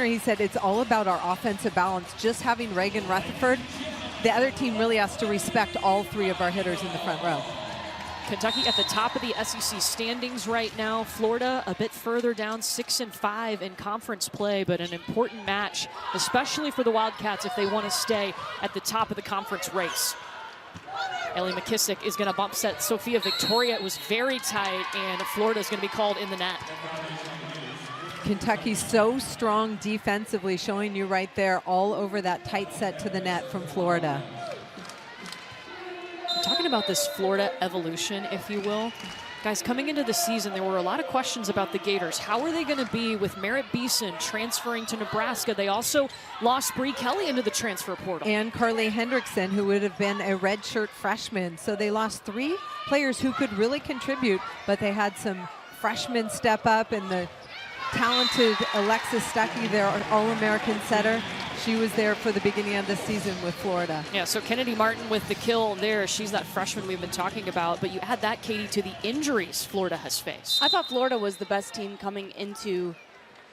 he said it's all about our offensive balance. Just having Reagan Rutherford, the other team really has to respect all three of our hitters in the front row. Kentucky at the top of the SEC standings right now. Florida a bit further down, 6-5 in conference play, but an important match, especially for the Wildcats if they want to stay at the top of the conference race. Ellie McKissick is going to bump set Sophia Victoria. It was very tight, and Florida is going to be called in the net. Kentucky's so strong defensively, showing you right there all over that tight set to the net from Florida. Talking about this Florida evolution, if you will. Guys, coming into the season, there were a lot of questions about the Gators. How are they going to be with Merritt Beeson transferring to Nebraska? They also lost Bree Kelly into the transfer portal. And Carly Hendrickson, who would have been a redshirt freshman. So they lost 3 players who could really contribute, but they had some freshmen step up, and the talented Alexis Stuckey, their All-American setter, she was there for the beginning of the season with Florida. Yeah, so Kennedy Martin with the kill there. She's that freshman we've been talking about. But you add that, Katie, to the injuries Florida has faced. I thought Florida was the best team coming into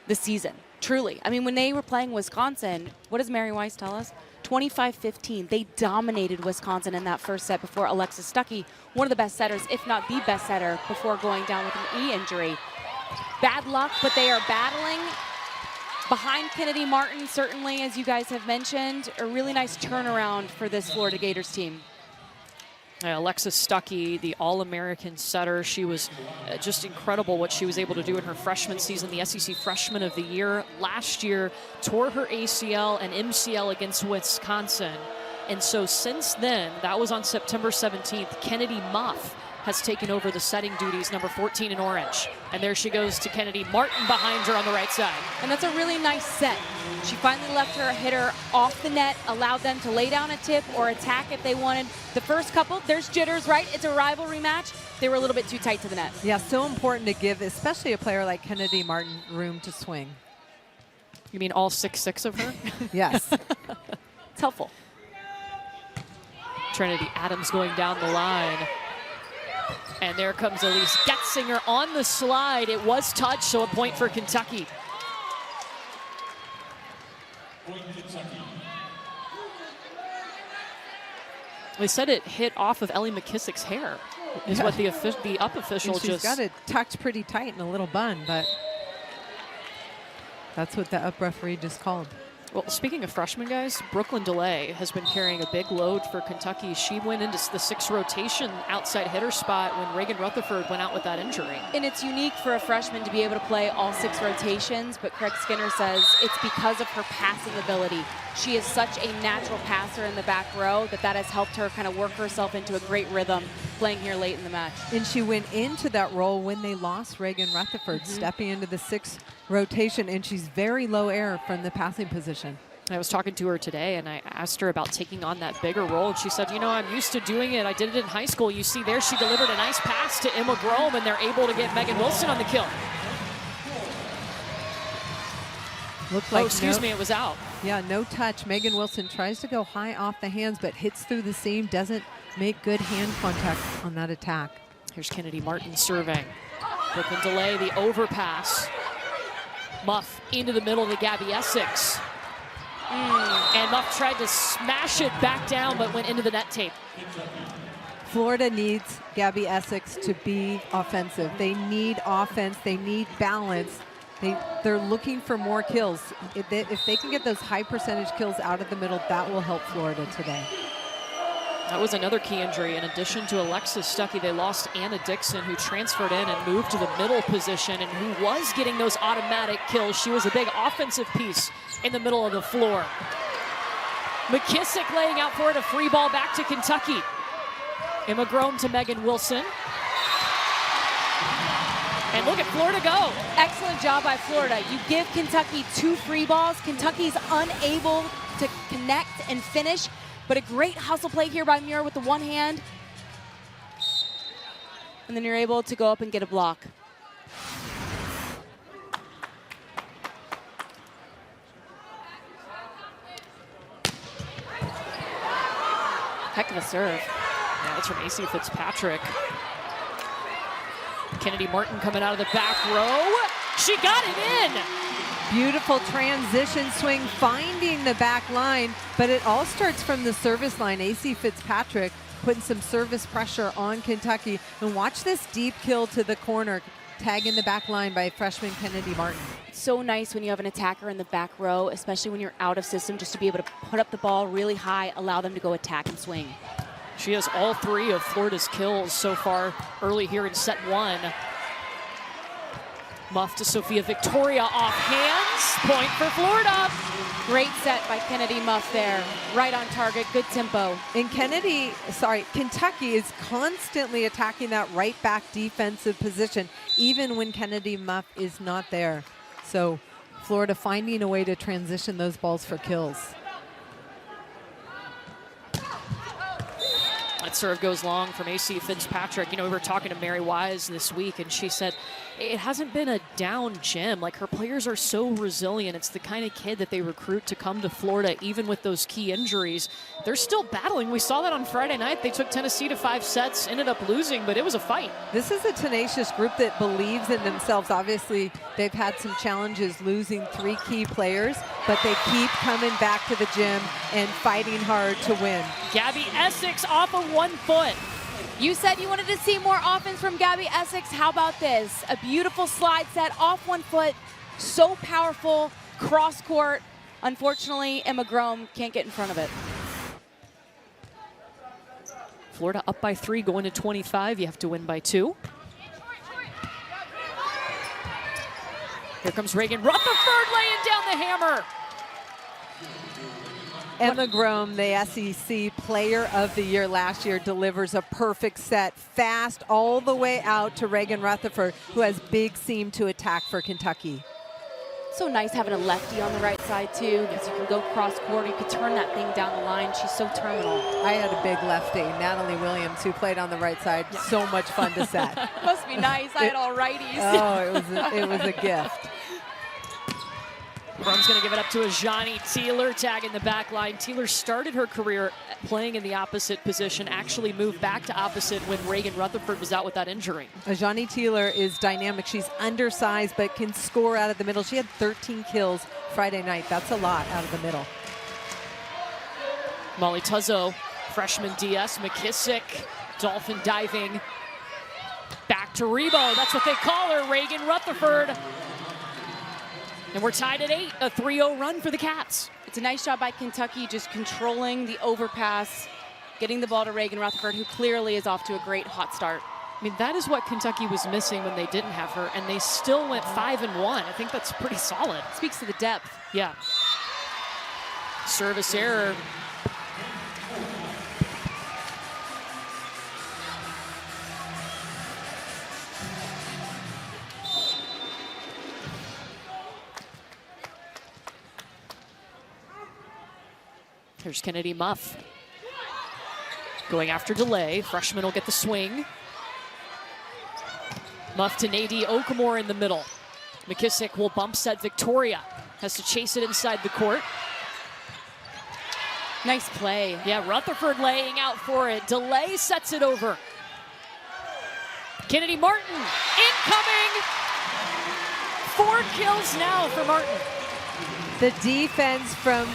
the season, truly. I mean, when they were playing Wisconsin, what does Mary Weiss tell us? 25-15. They dominated Wisconsin in that first set before Alexis Stuckey, one of the best setters, if not the best setter, before going down with an E injury. Bad luck, but they are battling. Behind Kennedy Martin, certainly, as you guys have mentioned, a really nice turnaround for this Florida Gators team. Alexis Stuckey, the All-American setter, she was just incredible what she was able to do in her freshman season, the SEC Freshman of the Year. Last year, tore her ACL and MCL against Wisconsin. And so since then, that was on September 17th, Kennedy Muff has taken over the setting duties, number 14 in orange. And there she goes to Kennedy Martin behind her on the right side. And that's a really nice set. She finally left her hitter off the net, allowed them to lay down a tip or attack if they wanted. The first couple, there's jitters, right? It's a rivalry match. They were a little bit too tight to the net. Yeah, so important to give, especially a player like Kennedy Martin, room to swing. You mean all 6'6" of her? Yes. It's helpful. Trinity Adams going down the line. And there comes Elise Getzinger on the slide. It was touch, so a point for Kentucky. They said it hit off of Ellie McKissick's hair, is what the up official and she's got it tucked pretty tight in a little bun, but that's what the up referee just called. Well, speaking of freshmen, guys, Brooklyn DeLay has been carrying a big load for Kentucky. She went into the 6th rotation outside hitter spot when Reagan Rutherford went out with that injury. And it's unique for a freshman to be able to play all 6 rotations, but Craig Skinner says it's because of her passing ability. She is such a natural passer in the back row that has helped her kind of work herself into a great rhythm playing here late in the match. And she went into that role when they lost Reagan Rutherford, stepping into the 6th rotation, and she's very low air from the passing position. I was talking to her today, and I asked her about taking on that bigger role, and she said, you know, I'm used to doing it. I did it in high school. You see there, she delivered a nice pass to Emma Grome, and they're able to get Megan Wilson on the kill. Looked like it was out. Yeah, no touch. Megan Wilson tries to go high off the hands, but hits through the seam, doesn't make good hand contact on that attack. Here's Kennedy Martin serving. Brooklyn DeLay, the overpass. Muff into the middle to Gabby Essex. And Muff tried to smash it back down, but went into the net tape. Florida needs Gabby Essex to be offensive. They need offense. They need balance. They're looking for more kills. If they can get those high percentage kills out of the middle, that will help Florida today. That was another key injury. In addition to Alexis Stuckey, they lost Anna Dixon, who transferred in and moved to the middle position and who was getting those automatic kills. She was a big offensive piece in the middle of the floor. McKissick laying out for it, a free ball back to Kentucky. Emma Grome to Megan Wilson. And look at Florida go. Excellent job by Florida. You give Kentucky 2 free balls. Kentucky's unable to connect and finish, but a great hustle play here by Muir with the one hand. And then you're able to go up and get a block. Heck of a serve. Yeah, that's from AC Fitzpatrick. Kennedy Martin coming out of the back row. She got it in. Beautiful transition swing, finding the back line, but it all starts from the service line. AC Fitzpatrick putting some service pressure on Kentucky. And watch this deep kill to the corner, tag in the back line by freshman Kennedy Martin. So nice when you have an attacker in the back row, especially when you're out of system, just to be able to put up the ball really high, allow them to go attack and swing. She has all 3 of Florida's kills so far early here in set 1. Muff to Sophia Victoria off hands. Point for Florida. Great set by Kennedy Muff there. Right on target, good tempo. And Kentucky is constantly attacking that right back defensive position, even when Kennedy Muff is not there. So Florida finding a way to transition those balls for kills. That serve goes long from AC Fitzpatrick. You know, we were talking to Mary Wise this week, and she said it hasn't been a down gym. Like, her players are so resilient. It's the kind of kid that they recruit to come to Florida, even with those key injuries. They're still battling. We saw that on Friday night. They took Tennessee to 5 sets, ended up losing, but it was a fight. This is a tenacious group that believes in themselves. Obviously, they've had some challenges losing 3 key players, but they keep coming back to the gym and fighting hard to win. Gabby Essex off of 1 foot. You said you wanted to see more offense from Gabby Essex. How about this? A beautiful slide set off 1 foot. So powerful, cross court. Unfortunately, Emma Grome can't get in front of it. Florida up by 3 going to 25. You have to win by 2. Here comes Reagan Rutherford laying down the hammer. Emma Grome, the SEC Player of the Year last year, delivers a perfect set, fast all the way out to Reagan Rutherford, who has big seam to attack for Kentucky. So nice having a lefty on the right side too, because you can go cross court, you could turn that thing down the line. She's so terminal. I had a big lefty, Natalie Williams, who played on the right side. Yeah. So much fun to set. Must be nice. I had all righties. Oh, it was a gift. Grome's going to give it up to a Ajani Teeler, tag in the back line. Teeler started her career playing in the opposite position, actually moved back to opposite when Reagan Rutherford was out with that injury. Ajani Teeler is dynamic. She's undersized but can score out of the middle. She had 13 kills Friday night. That's a lot out of the middle. Molly Tuzzo, freshman DS, McKissick, dolphin diving. Back to Rebo, that's what they call her, Reagan Rutherford. And we're tied at 8, a 3-0 run for the Cats. It's a nice job by Kentucky just controlling the overpass, getting the ball to Reagan Rutherford, who clearly is off to a great hot start. I mean, that is what Kentucky was missing when they didn't have her, and they still went 5-1. I think that's pretty solid. Speaks to the depth. Yeah. Service error. Here's Kennedy Muff. Going after delay. Freshman will get the swing. Muff to Nadie Okamore in the middle. McKissick will bump set Victoria. Has to chase it inside the court. Nice play. Yeah, Rutherford laying out for it. Delay sets it over. Kennedy Martin incoming. 4 kills now for Martin. The defense from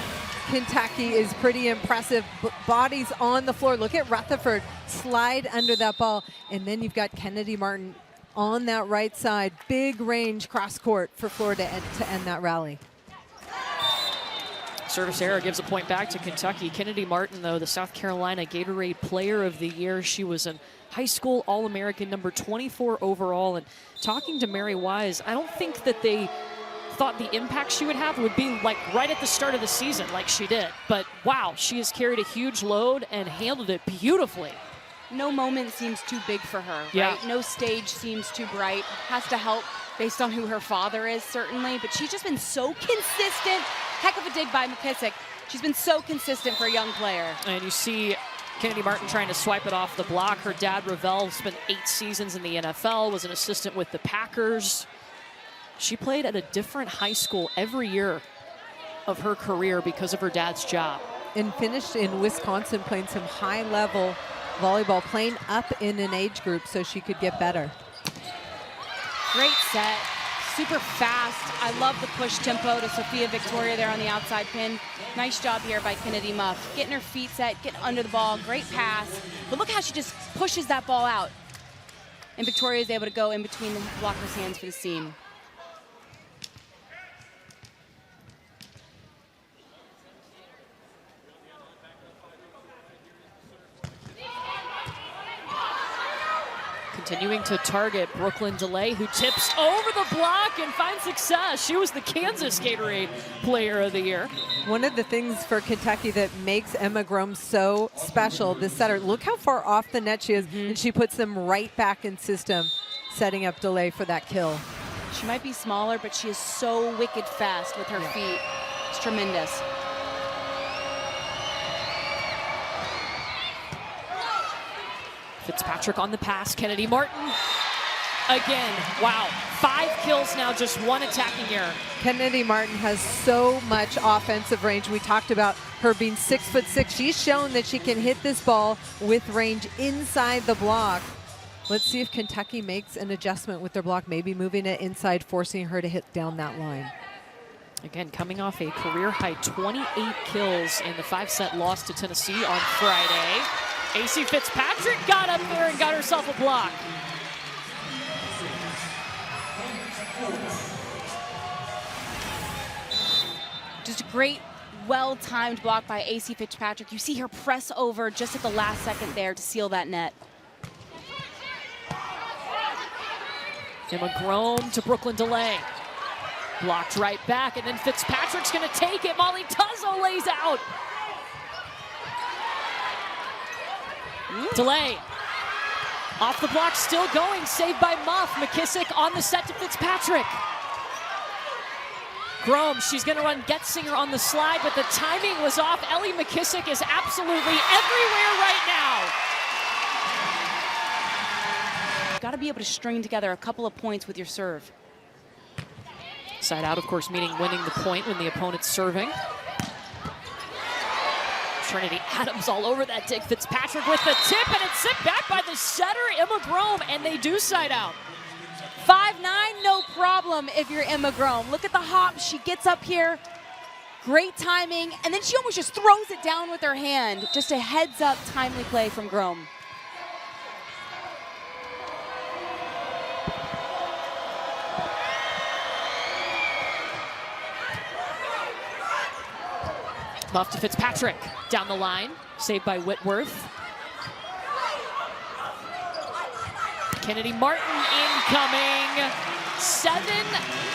Kentucky is pretty impressive. Bodies on the floor. Look at Rutherford slide under that ball. And then you've got Kennedy Martin on that right side. Big range cross court for Florida to end that rally. Service error gives a point back to Kentucky. Kennedy Martin, though, the South Carolina Gatorade Player of the Year. She was a high school All-American, number 24 overall. And talking to Mary Wise, I don't think that they thought the impact she would have would be like right at the start of the season like she did. But wow, she has carried a huge load and handled it beautifully. No moment seems too big for her, yeah. Right? No stage seems too bright. Has to help based on who her father is, certainly. But she's just been so consistent. Heck of a dig by McKissick. She's been so consistent for a young player. And you see Kennedy Martin trying to swipe it off the block. Her dad, Ravel, spent 8 seasons in the NFL, was an assistant with the Packers. She played at a different high school every year of her career because of her dad's job. And finished in Wisconsin playing some high-level volleyball, playing up in an age group so she could get better. Great set. super fast. I love the push tempo to Sophia Victoria there on the outside pin. Nice job here by Kennedy Muff. Getting her feet set, getting under the ball, great pass. But look how she just pushes that ball out. And Victoria is able to go in between the blocker's hands for the seam. Continuing to target Brooklyn DeLay, who tips over the block and finds success. She was the Kansas Gatorade Player of the Year. One of the things for Kentucky that makes Emma Grome so special, this setter, look how far off the net she is, and she puts them right back in system, setting up DeLay for that kill. She might be smaller, but she is so wicked fast with her feet. It's tremendous. Fitzpatrick on the pass, Kennedy Martin. Again, wow, 5 kills now, just 1 attacking error. Kennedy Martin has so much offensive range. We talked about her being 6'6". She's shown that she can hit this ball with range inside the block. Let's see if Kentucky makes an adjustment with their block, maybe moving it inside, forcing her to hit down that line. Again, coming off a career-high 28 kills in the 5-set loss to Tennessee on Friday. AC Fitzpatrick got up there and got herself a block. Just a great, well-timed block by AC Fitzpatrick. You see her press over just at the last second there to seal that net. Emma Grome to Brooklyn DeLay. Blocked right back, and then Fitzpatrick's gonna take it. Molly Tuzzo lays out. DeLay. Off the block, still going, saved by Muff. McKissick on the set to Fitzpatrick. Grome, she's gonna run Getzinger on the slide, but the timing was off. Ellie McKissick is absolutely everywhere right now. Got to be able to string together a couple of points with your serve. Side out, of course, meaning winning the point when the opponent's serving. Trinity Adams all over that dig. Fitzpatrick with the tip, and it's sent back by the setter, Emma Grome, and they do side out. 5'9", no problem if you're Emma Grome. Look at the hop. She gets up here. Great timing, and then she almost just throws it down with her hand. Just a heads-up, timely play from Grome. Muff to Fitzpatrick, down the line, saved by Whitworth. Kennedy Martin incoming. 7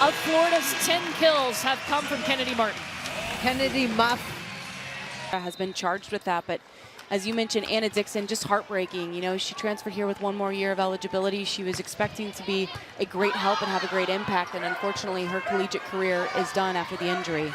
of Florida's 10 kills have come from Kennedy Martin. Kennedy Muff has been charged with that, but as you mentioned, Anna Dixon, just heartbreaking. You know, she transferred here with 1 more year of eligibility. She was expecting to be a great help and have a great impact, and unfortunately her collegiate career is done after the injury.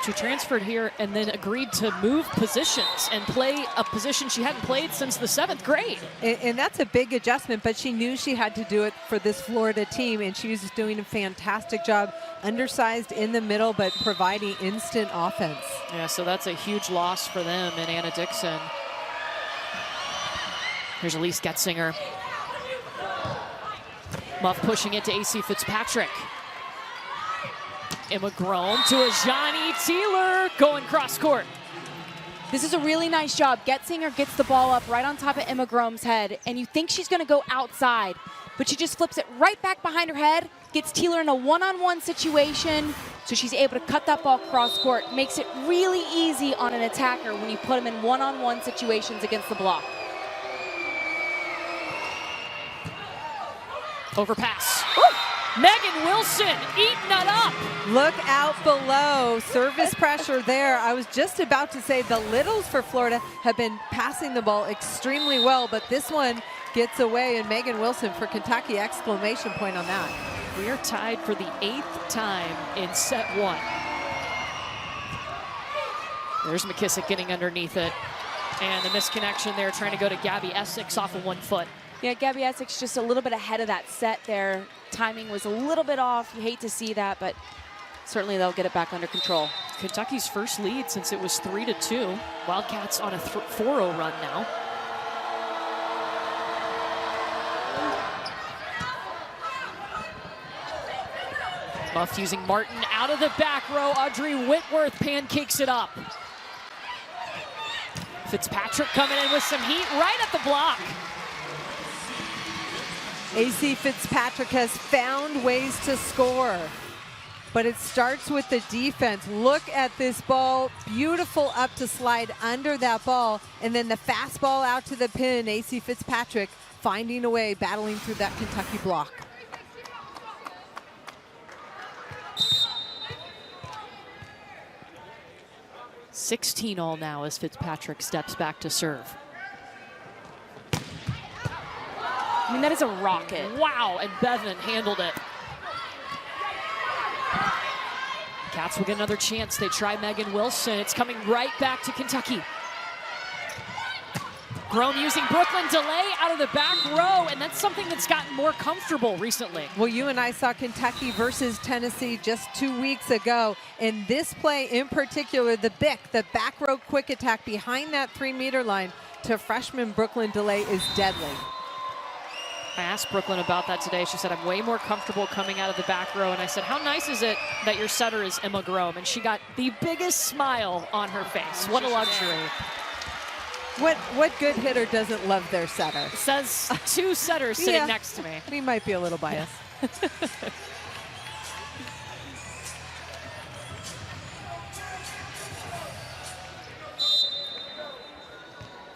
She transferred here and then agreed to move positions and play a position she hadn't played since the 7th grade. And that's a big adjustment, but she knew she had to do it for this Florida team, and she was doing a fantastic job. Undersized in the middle, but providing instant offense. Yeah, so that's a huge loss for them and Anna Dixon. Here's Elise Getzinger. Muff pushing it to AC Fitzpatrick. Emma Grome to a Johnny Teeler going cross court. This is a really nice job. Getzinger gets the ball up right on top of Emma Grome's head, and you think she's going to go outside, but she just flips it right back behind her head, gets Teeler in a one-on-one situation, so she's able to cut that ball cross court. Makes it really easy on an attacker when you put them in one-on-one situations against the block. Overpass. Woo! Megan Wilson eating that up. Look out below. Service pressure there. I was just about to say the Littles for Florida have been passing the ball extremely well, but this one gets away, and Megan Wilson for Kentucky, exclamation point on that. We are tied for the 8th time in set 1. There's McKissick getting underneath it. And the misconnection there, trying to go to Gabby Essex off of 1 foot. Yeah, Gabby Essex just a little bit ahead of that set there. Timing was a little bit off. You hate to see that, but certainly they'll get it back under control. Kentucky's first lead since it was 3-2. Wildcats on a 4-0 run now. Muff using Martin out of the back row. Audrey Whitworth pancakes it up. Fitzpatrick coming in with some heat right at the block. AC Fitzpatrick has found ways to score, but it starts with the defense. Look at this ball, beautiful up to slide under that ball, and then the fastball out to the pin. AC Fitzpatrick finding a way, battling through that Kentucky block. $16 all now as Fitzpatrick steps back to serve. I mean, that is a rocket. Wow, and Bevan handled it. Cats will get another chance. They try Megan Wilson. It's coming right back to Kentucky. Groom using Brooklyn delay out of the back row, and that's something that's gotten more comfortable recently. Well, you and I saw Kentucky versus Tennessee just 2 weeks ago. In this play in particular, the BIC, the back row quick attack behind that 3-meter line to freshman Brooklyn delay is deadly. I asked Brooklyn about that today. She said, I'm way more comfortable coming out of the back row. And I said, how nice is it that your setter is Emma Groom? And she got the biggest smile on her face. What a luxury. What good hitter doesn't love their setter? Says two setters sitting next to me. We might be a little biased.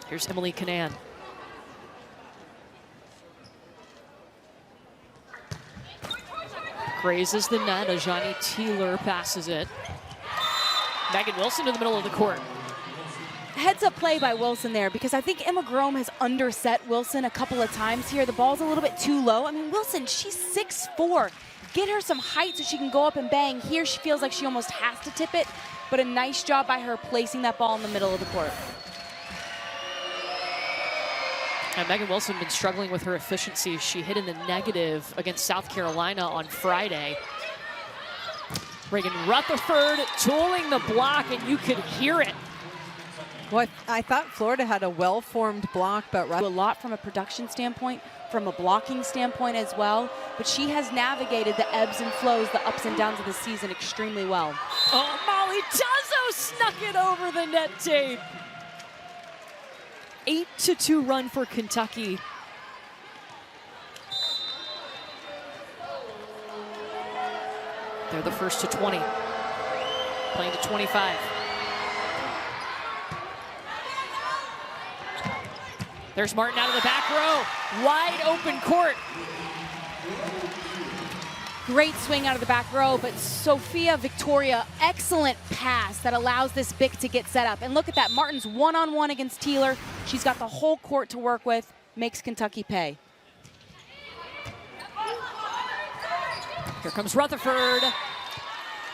Here's Emily Canan. Grazes the net. Ajani Teeler passes it. Megan Wilson in the middle of the court. Heads up play by Wilson there, because I think Emma Groom has underset Wilson a couple of times here. The ball's a little bit too low. I mean, Wilson, she's 6'4". Get her some height so she can go up and bang. Here she feels like she almost has to tip it, but a nice job by her placing that ball in the middle of the court. And Megan Wilson been struggling with her efficiency. She hit in the negative against South Carolina on Friday. Reagan Rutherford tooling the block, and you could hear it. Well, I thought Florida had a well-formed block, but A lot from a production standpoint, from a blocking standpoint as well, but she has navigated the ebbs and flows, the ups and downs of the season extremely well. Oh, Molly Tuzzo snuck it over the net tape. 8-2 run for Kentucky. They're the first to 20. Playing to 25. There's Martin out of the back row. Wide open court. Great swing out of the back row, but Sophia Victoria, excellent pass that allows this BIC to get set up. And look at that, Martin's one-on-one against Teeler. She's got the whole court to work with, makes Kentucky pay. Here comes Rutherford.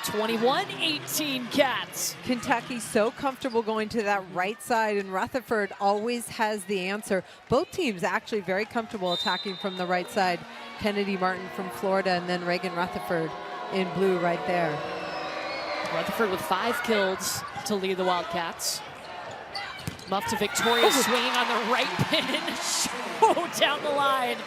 21-18 Cats. Kentucky so comfortable going to that right side, and Rutherford always has the answer. Both teams actually very comfortable attacking from the right side. Kennedy Martin from Florida, and then Reagan Rutherford in blue right there. Rutherford with 5 kills to lead the Wildcats. Muff to Victoria, swinging on the right pin. Show down the line.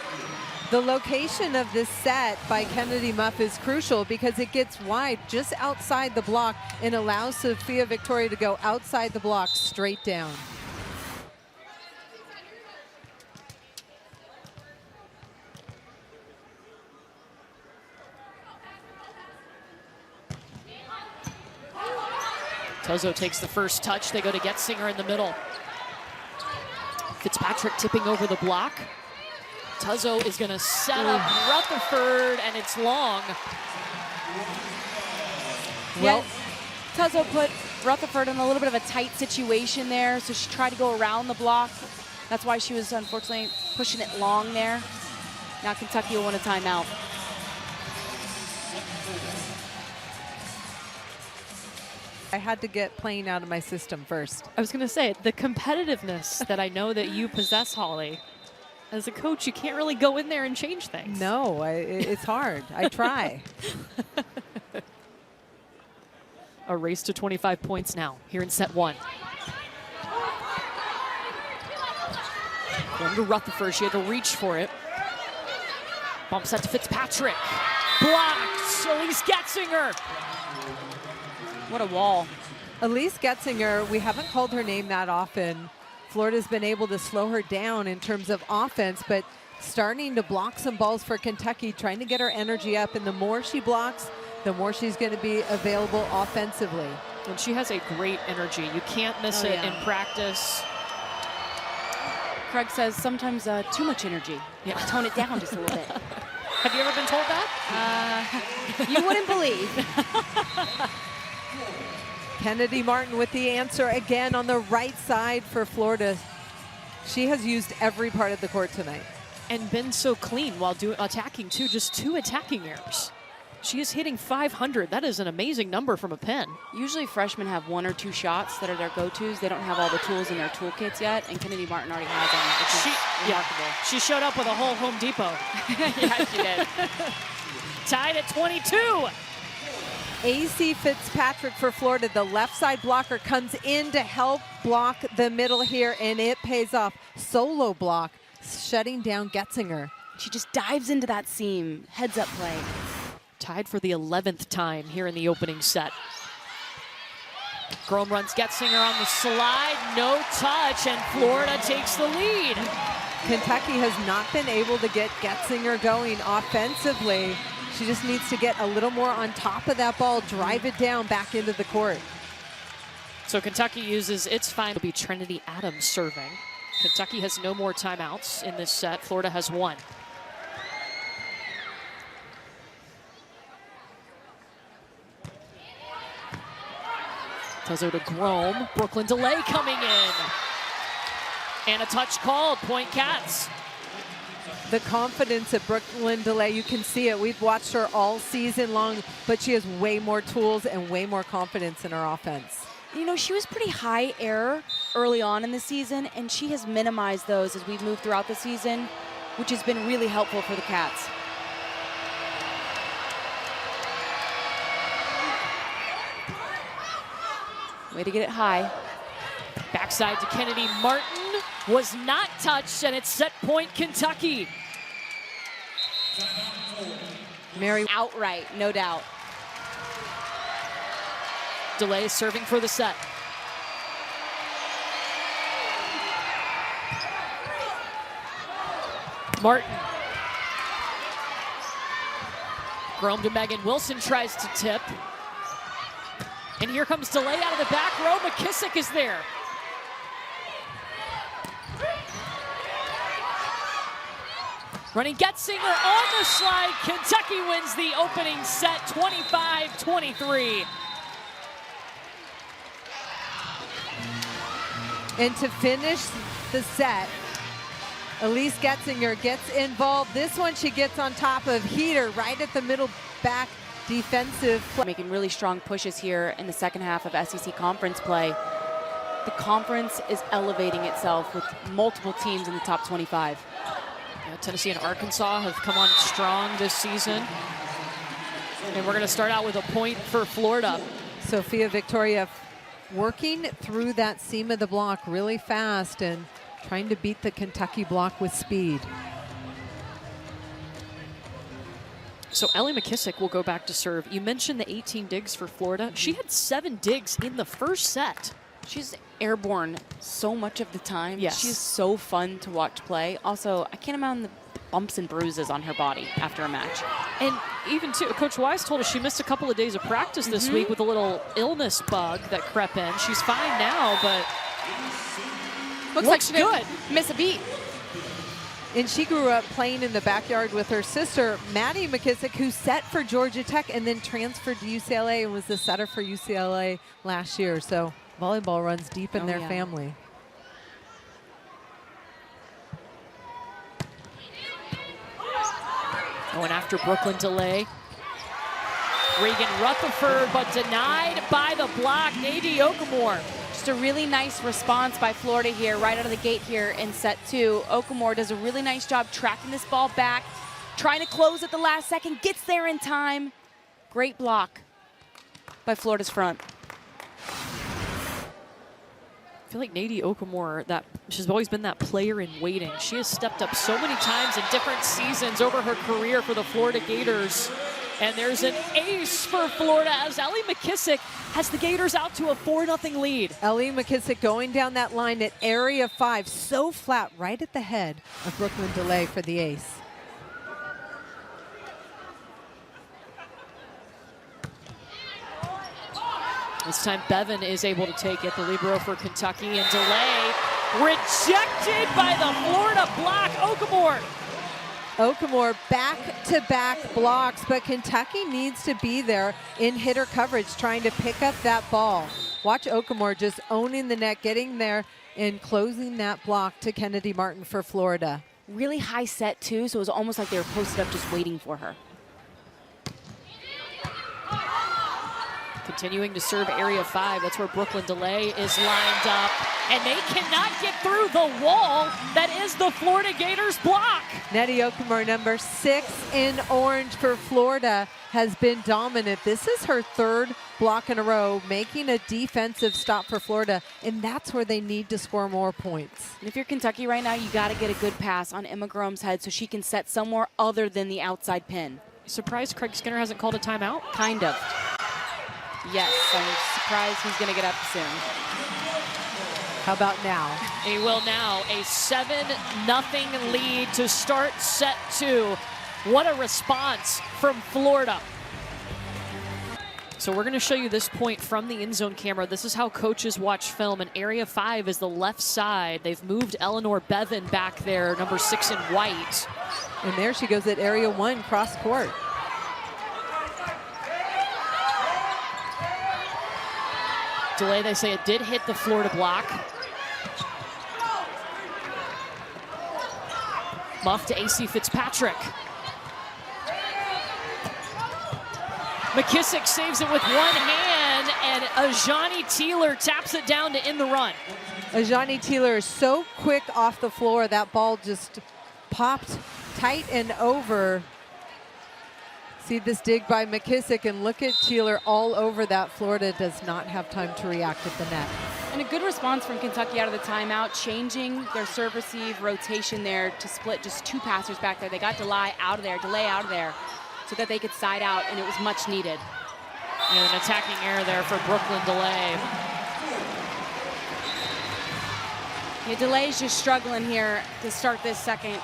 The location of this set by Kennedy Muff is crucial because it gets wide just outside the block and allows Sophia Victoria to go outside the block straight down. Tuzzo takes the first touch. They go to Getzinger in the middle. Fitzpatrick tipping over the block. Tuzzo is going to set up Rutherford, and it's long. Well, Tuzzo put Rutherford in a little bit of a tight situation there, so she tried to go around the block. That's why she was unfortunately pushing it long there. Now Kentucky will win a timeout. I had to get playing out of my system first. I was going to say, the competitiveness that I know that you possess, Holly, as a coach, you can't really go in there and change things. No, it's hard. I try. A race to 25 points now here in set 1. Going to Rutherford. She had to reach for it. Bump set to Fitzpatrick. Blocked. Elise Getzinger. What a wall. Elise Getzinger, we haven't called her name that often. Florida's been able to slow her down in terms of offense, but starting to block some balls for Kentucky, trying to get her energy up, and the more she blocks, the more she's going to be available offensively. And she has a great energy. You can't miss it in practice. Craig says sometimes too much energy. Yeah. Tone it down just a little bit. Have you ever been told that? You wouldn't believe. Kennedy Martin with the answer again on the right side for Florida. She has used every part of the court tonight. And been so clean while attacking too. Just 2 attacking errors. She is hitting 500. That is an amazing number from a pen. Usually freshmen have 1 or 2 shots that are their go-tos. They don't have all the tools in their toolkits yet, and Kennedy Martin already has them, which is remarkable. She showed up with a whole Home Depot. Yeah, she did. Tied at 22. AC Fitzpatrick for Florida, the left side blocker, comes in to help block the middle here, and it pays off. Solo block, shutting down Getzinger. She just dives into that seam, heads up play. Tied for the 11th time here in the opening set. Grom runs Getzinger on the slide, no touch, and Florida takes the lead. Kentucky has not been able to get Getzinger going offensively. She just needs to get a little more on top of that ball, drive it down back into the court. So Kentucky uses its final. It'll be Trinity Adams serving. Kentucky has no more timeouts in this set. Florida has 1. Tezzo to Grom. Brooklyn delay coming in. And a touch called. Point Cats. The confidence at Brooklyn DeLay, you can see it. We've watched her all season long, but she has way more tools and way more confidence in her offense. You know, she was pretty high error early on in the season, and she has minimized those as we've moved throughout the season, which has been really helpful for the Cats. Way to get it high. Backside to Kennedy Martin. Was not touched, and it's set point Kentucky. Mary Outright, no doubt. Delay serving for the set. Martin. Grom to Megan. Wilson tries to tip. And here comes Delay out of the back row. McKissick is there. Running Getzinger on the slide. Kentucky wins the opening set 25-23. And to finish the set, Elise Getzinger gets involved. This one she gets on top of Heater right at the middle back defensive play. Making really strong pushes here in the second half of SEC conference play. The conference is elevating itself with multiple teams in the top 25. Tennessee and Arkansas have come on strong this season. And we're going to start out with a point for Florida. Sophia Victoria working through that seam of the block really fast and trying to beat the Kentucky block with speed. So Ellie McKissick will go back to serve. You mentioned the 18 digs for Florida. She had 7 digs in the first set. She's airborne so much of the time. Yes. She's so fun to watch play. Also, I can't imagine the bumps and bruises on her body after a match. And even too, Coach Wise told us she missed a couple of days of practice this week with a little illness bug that crept in. She's fine now, but looks like she good. didn't miss a beat. And she grew up playing in the backyard with her sister, Maddie McKissick, who set for Georgia Tech and then transferred to UCLA and was the setter for UCLA last year. So volleyball runs deep in their family. Going after Brooklyn Delay. Regan Rutherford, but denied by the block. Nadie Okamore. Just a really nice response by Florida here, right out of the gate here in set 2. Okamore does a really nice job tracking this ball back, trying to close at the last second, gets there in time. Great block by Florida's front. I feel like Nadie Okamore, she's always been that player in waiting. She has stepped up so many times in different seasons over her career for the Florida Gators. And there's an ace for Florida as Ellie McKissick has the Gators out to a 4-0 lead. Ellie McKissick going down that line at area 5, so flat right at the head of Brooklyn DeLay for the ace. This time Bevan is able to take it, the libero for Kentucky, and DeLay rejected by the Florida block. Okamore back-to-back blocks, but Kentucky needs to be there in hitter coverage trying to pick up that ball. Watch Okamore just owning the net, getting there and closing that block to Kennedy Martin for Florida. Really high set too, so it was almost like they were posted up just waiting for her. Continuing to serve area 5. That's where Brooklyn DeLay is lined up. And they cannot get through the wall that is the Florida Gators block. Nettie Okamore, number 6 in orange for Florida, has been dominant. This is her 3rd block in a row, making a defensive stop for Florida, and that's where they need to score more points. And if you're Kentucky right now, you got to get a good pass on Emma Grome's head so she can set somewhere other than the outside pin. Surprised Craig Skinner hasn't called a timeout? Kind of. Yes, I'm surprised he's going to get up soon. How about now? He will now. A 7-0 lead to start set 2. What a response from Florida. So we're going to show you this point from the end zone camera. This is how coaches watch film. And area 5 is the left side. They've moved Eleanor Bevan back there, number 6 in white. And there she goes at area 1, cross court. DeLay, they say it did hit the Florida block. Muff to AC Fitzpatrick. McKissick saves it with one hand, and Ajani Teeler taps it down to end the run. Ajani Teeler is so quick off the floor, that ball just popped tight and over. See this dig by McKissick, and look at Teeler all over that. Florida does not have time to react at the net. And a good response from Kentucky out of the timeout, changing their serve receive rotation there to split just 2 passers back there. They got DeLay out of there, so that they could side out, and it was much needed. And an attacking error there for Brooklyn DeLay. Yeah, DeLay's just struggling here to start this second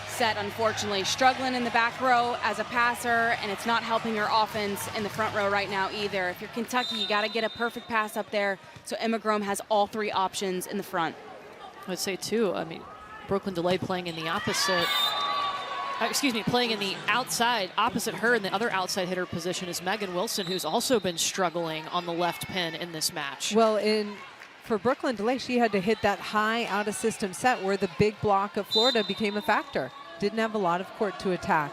set, unfortunately. Struggling in the back row as a passer, and it's not helping her offense in the front row right now either. If you're Kentucky, you got to get a perfect pass up there so Emma Grome has all 3 options in the front. I'd say, too, I mean, Brooklyn DeLay playing in the opposite, playing in the outside, opposite her in the other outside hitter position is Megan Wilson, who's also been struggling on the left pin in this match. Well, for Brooklyn DeLay, she had to hit that high out-of-system set where the big block of Florida became a factor. Didn't have a lot of court to attack.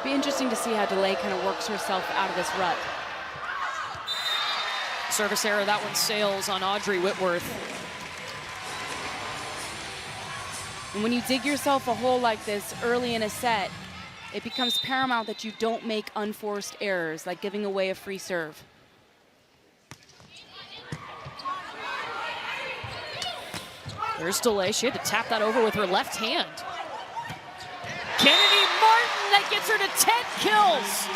Be interesting to see how DeLay kind of works herself out of this rut. Service error, that one sails on Audrey Whitworth. And when you dig yourself a hole like this early in a set, it becomes paramount that you don't make unforced errors, like giving away a free serve. There's DeLay. She had to tap that over with her left hand. Kennedy Martin, that gets her to 10 kills.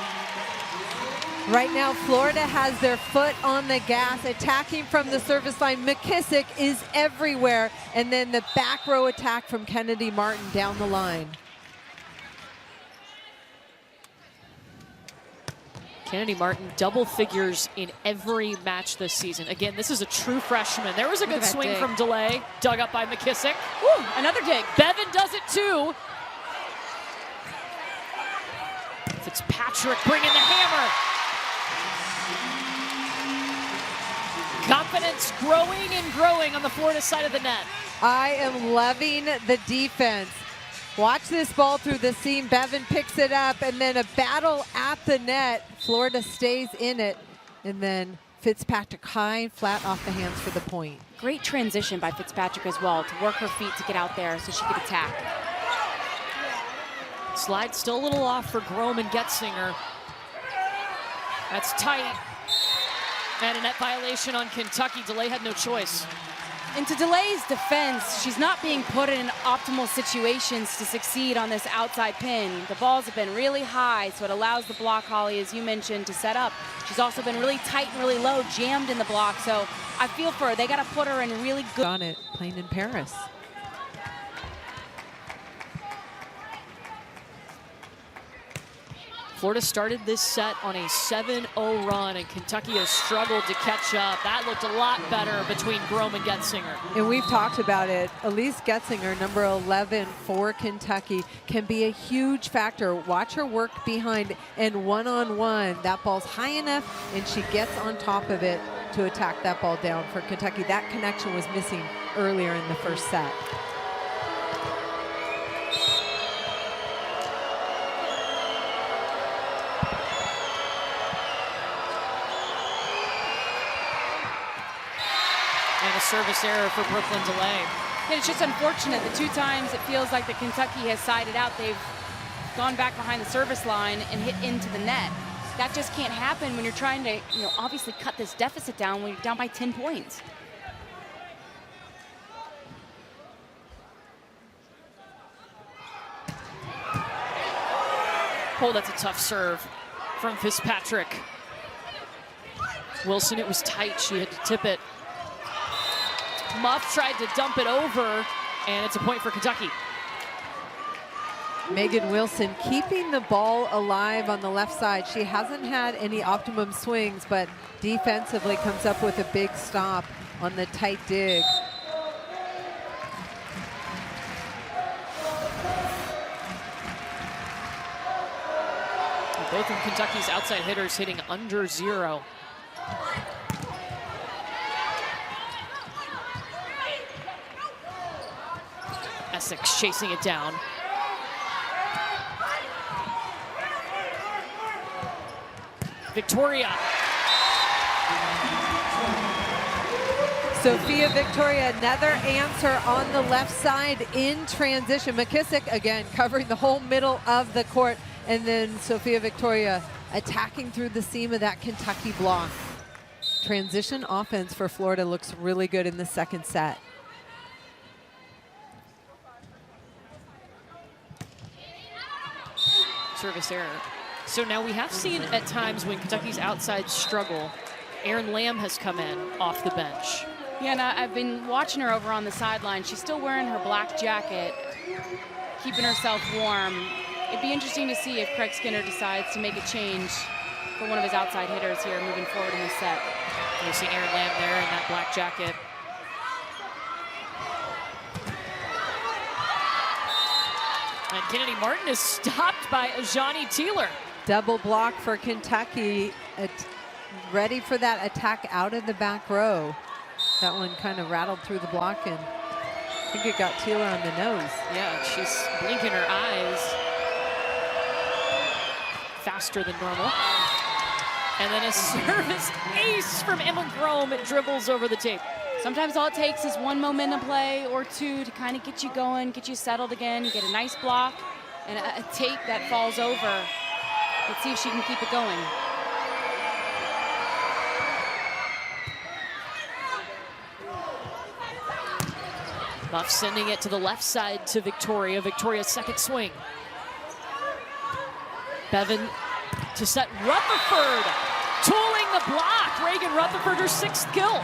Right now, Florida has their foot on the gas, attacking from the service line. McKissick is everywhere. And then the back row attack from Kennedy Martin down the line. Kennedy Martin, double figures in every match this season. Again, this is a true freshman. There was a good swing dig from DeLay, dug up by McKissick. Woo, another dig. Bevan does it too. Fitzpatrick bringing the hammer. Confidence growing and growing on the Florida side of the net. I am loving the defense. Watch this ball through the seam. Bevan picks it up, and then a battle at the net. Florida stays in it, and then Fitzpatrick high and flat off the hands for the point. Great transition by Fitzpatrick as well to work her feet to get out there so she could attack. Slide still a little off for Grome and Getzinger. That's tight. And a net violation on Kentucky. DeLay had no choice. Into DeLay's defense, she's not being put in optimal situations to succeed on this outside pin. The balls have been really high, so it allows the block, Holly, as you mentioned, to set up. She's also been really tight and really low, jammed in the block, so I feel for her. They got to put her in really good. On it, playing in Paris. Florida started this set on a 7-0 run, and Kentucky has struggled to catch up. That looked a lot better between Grom and Getzinger. And we've talked about it. Elise Getzinger, number 11 for Kentucky, can be a huge factor. Watch her work behind and one-on-one. That ball's high enough, and she gets on top of it to attack that ball down for Kentucky. That connection was missing earlier in the first set. And a service error for Brooklyn DeLay. And it's just unfortunate. The 2 times it feels like that Kentucky has sided out, they've gone back behind the service line and hit into the net. That just can't happen when you're trying to, obviously cut this deficit down when you're down by 10 points. Oh, that's a tough serve from Fitzpatrick. Wilson, it was tight. She had to tip it. Muff tried to dump it over, and it's a point for Kentucky. Megan Wilson keeping the ball alive on the left side. She hasn't had any optimum swings, but defensively comes up with a big stop on the tight dig. Both of Kentucky's outside hitters hitting under 0. Essex chasing it down. Victoria. Sophia Victoria, another answer on the left side in transition. McKissick, again, covering the whole middle of the court. And then Sophia Victoria attacking through the seam of that Kentucky block. Transition offense for Florida looks really good in the second set. Service error. So now we have seen at times when Kentucky's outside struggle, Erin Lamb has come in off the bench. Yeah, and I've been watching her over on the sideline. She's still wearing her black jacket, keeping herself warm. It'd be interesting to see if Craig Skinner decides to make a change for one of his outside hitters here moving forward in this set. You see Erin Lamb there in that black jacket. And Kennedy Martin is stopped by Ajani Teeler. Double block for Kentucky, ready for that attack out of the back row. That one kind of rattled through the block, and I think it got Teeler on the nose. Yeah, she's blinking her eyes faster than normal. And then a service ace from Emma Grom. It dribbles over the tape. Sometimes all it takes is one momentum play or two to kind of get you going, get you settled again. You get a nice block and a tape that falls over. Let's see if she can keep it going. Muff sending it to the left side to Victoria. Victoria's second swing. Bevan to set Rutherford. Tooling the block. Reagan Rutherford, her 6th kill.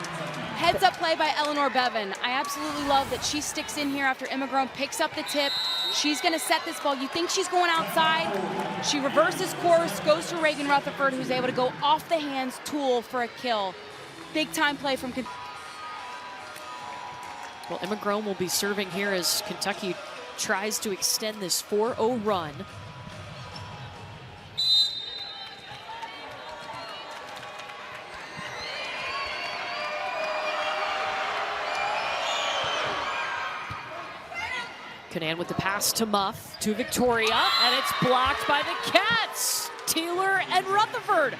Heads up play by Eleanor Bevan. I absolutely love that she sticks in here after Emma Grom picks up the tip. She's going to set this ball. You think she's going outside. She reverses course, goes to Reagan Rutherford, who's able to go off the hands, tool for a kill. Big time play from Kentucky. Well, Emma Grom will be serving here as Kentucky tries to extend this 4-0 run. Canan with the pass to Muff, to Victoria, and it's blocked by the Cats. Teeler and Rutherford.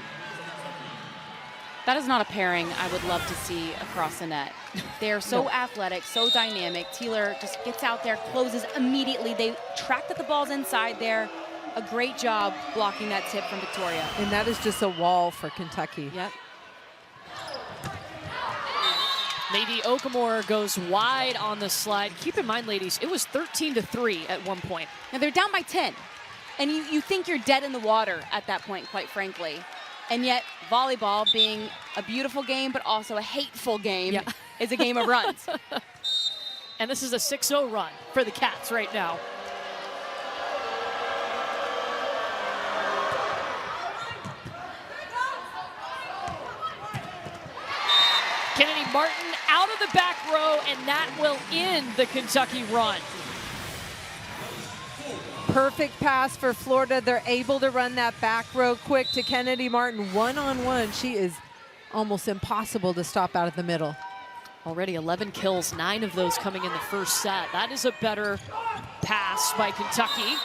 That is not a pairing I would love to see across the net. They're so athletic, so dynamic. Teeler just gets out there, closes immediately. They track that the ball's inside there. A great job blocking that tip from Victoria. And that is just a wall for Kentucky. Yep. Lady Okamore goes wide on the slide. Keep in mind, ladies, it was 13-3 at one point. Now they're down by 10. And you think you're dead in the water at that point, quite frankly. And yet, volleyball, being a beautiful game, but also a hateful game, is a game of runs. And this is a 6-0 run for the Cats right now. Kennedy Martin out of the back row, and that will end the Kentucky run. Perfect pass for Florida. They're able to run that back row quick to Kennedy Martin. One-on-one. She is almost impossible to stop out of the middle. Already 11 kills, 9 of those coming in the first set. That is a better pass by Kentucky.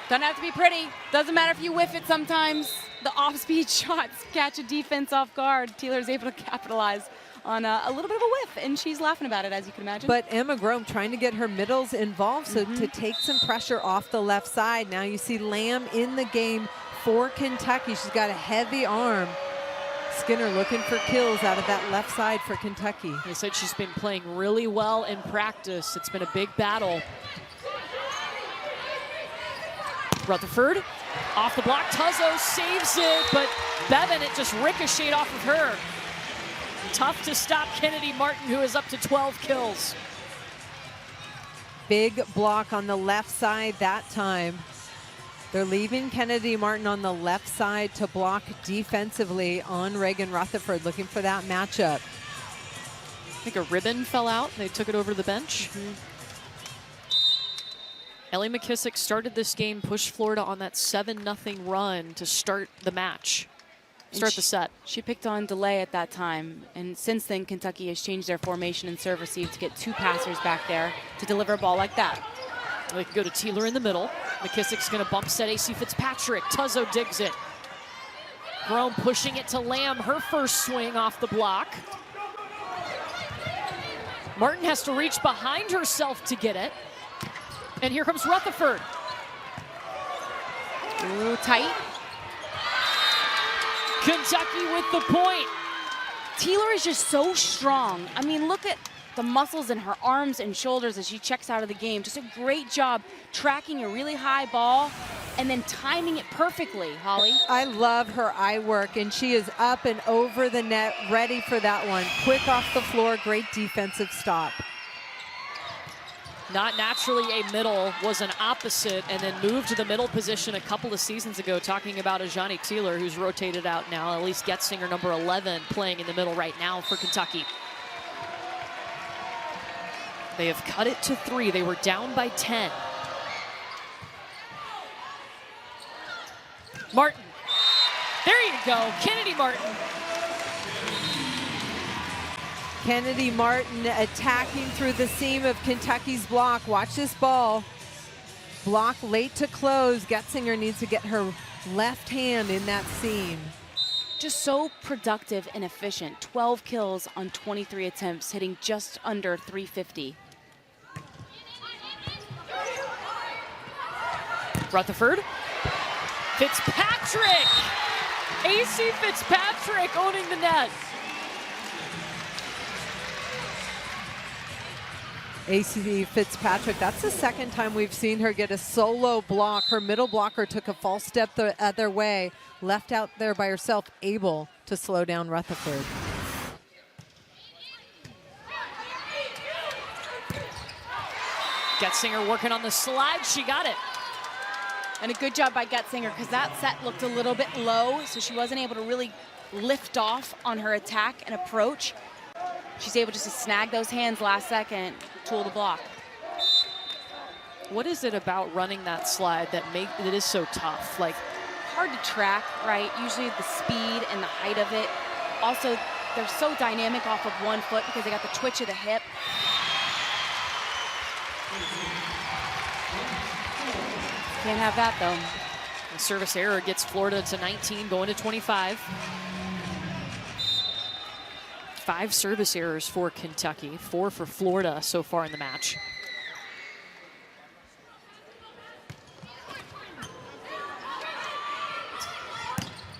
Doesn't have to be pretty. Doesn't matter if you whiff it sometimes. The off-speed shots catch a defense off guard. Taylor's able to capitalize on a little bit of a whiff, and she's laughing about it, as you can imagine. But Emma Grome trying to get her middles involved, so to take some pressure off the left side. Now you see Lamb in the game for Kentucky. She's got a heavy arm. Skinner looking for kills out of that left side for Kentucky. They said she's been playing really well in practice. It's been a big battle. Rutherford off the block. Tuzzo saves it, but Bevan, it just ricocheted off of her. Tough to stop Kennedy Martin, who is up to 12 kills. Big block on the left side that time. They're leaving Kennedy Martin on the left side to block defensively on Reagan Rutherford, looking for that matchup. I think a ribbon fell out. They took it over to the bench. Ellie McKissick started this game, pushed Florida on that 7-0 run to start the match. Start the set. She picked on delay at that time, and since then Kentucky has changed their formation and serve receive to get 2 passers back there to deliver a ball like that. They can go to Teeler in the middle. McKissick's going to bump set AC Fitzpatrick. Tuzzo digs it. Grome pushing it to Lamb, her first swing off the block. Martin has to reach behind herself to get it. And here comes Rutherford. Ooh, tight. Kentucky with the point. Teeler is just so strong. I mean, look at the muscles in her arms and shoulders as she checks out of the game. Just a great job tracking a really high ball and then timing it perfectly, Holly. I love her eye work, and she is up and over the net, ready for that one. Quick off the floor, great defensive stop. Not naturally a middle, was an opposite, and then moved to the middle position a couple of seasons ago, talking about Ajani Teeler, who's rotated out now. Elise Getzinger, number 11, playing in the middle right now for Kentucky. They have cut it to 3. They were down by 10. Martin. There you go, Kennedy Martin. Kennedy Martin attacking through the seam of Kentucky's block. Watch this ball. Block late to close. Getzinger needs to get her left hand in that seam. Just so productive and efficient. 12 kills on 23 attempts, hitting just under 350. Rutherford. Fitzpatrick! AC Fitzpatrick owning the net. AC Fitzpatrick, that's the second time we've seen her get a solo block. Her middle blocker took a false step the other way, left out there by herself, able to slow down Rutherford. Getzinger working on the slide, she got it. And a good job by Getzinger, because that set looked a little bit low, so she wasn't able to really lift off on her attack and approach. She's able just to snag those hands last second, tool the block. What is it about running that slide that it is so tough? Like, hard to track, right? Usually the speed and the height of it. Also, they're so dynamic off of one foot because they got the twitch of the hip. Can't have that, though. The service error gets Florida to 19, going to 25. 5 service errors for Kentucky, 4 for Florida so far in the match.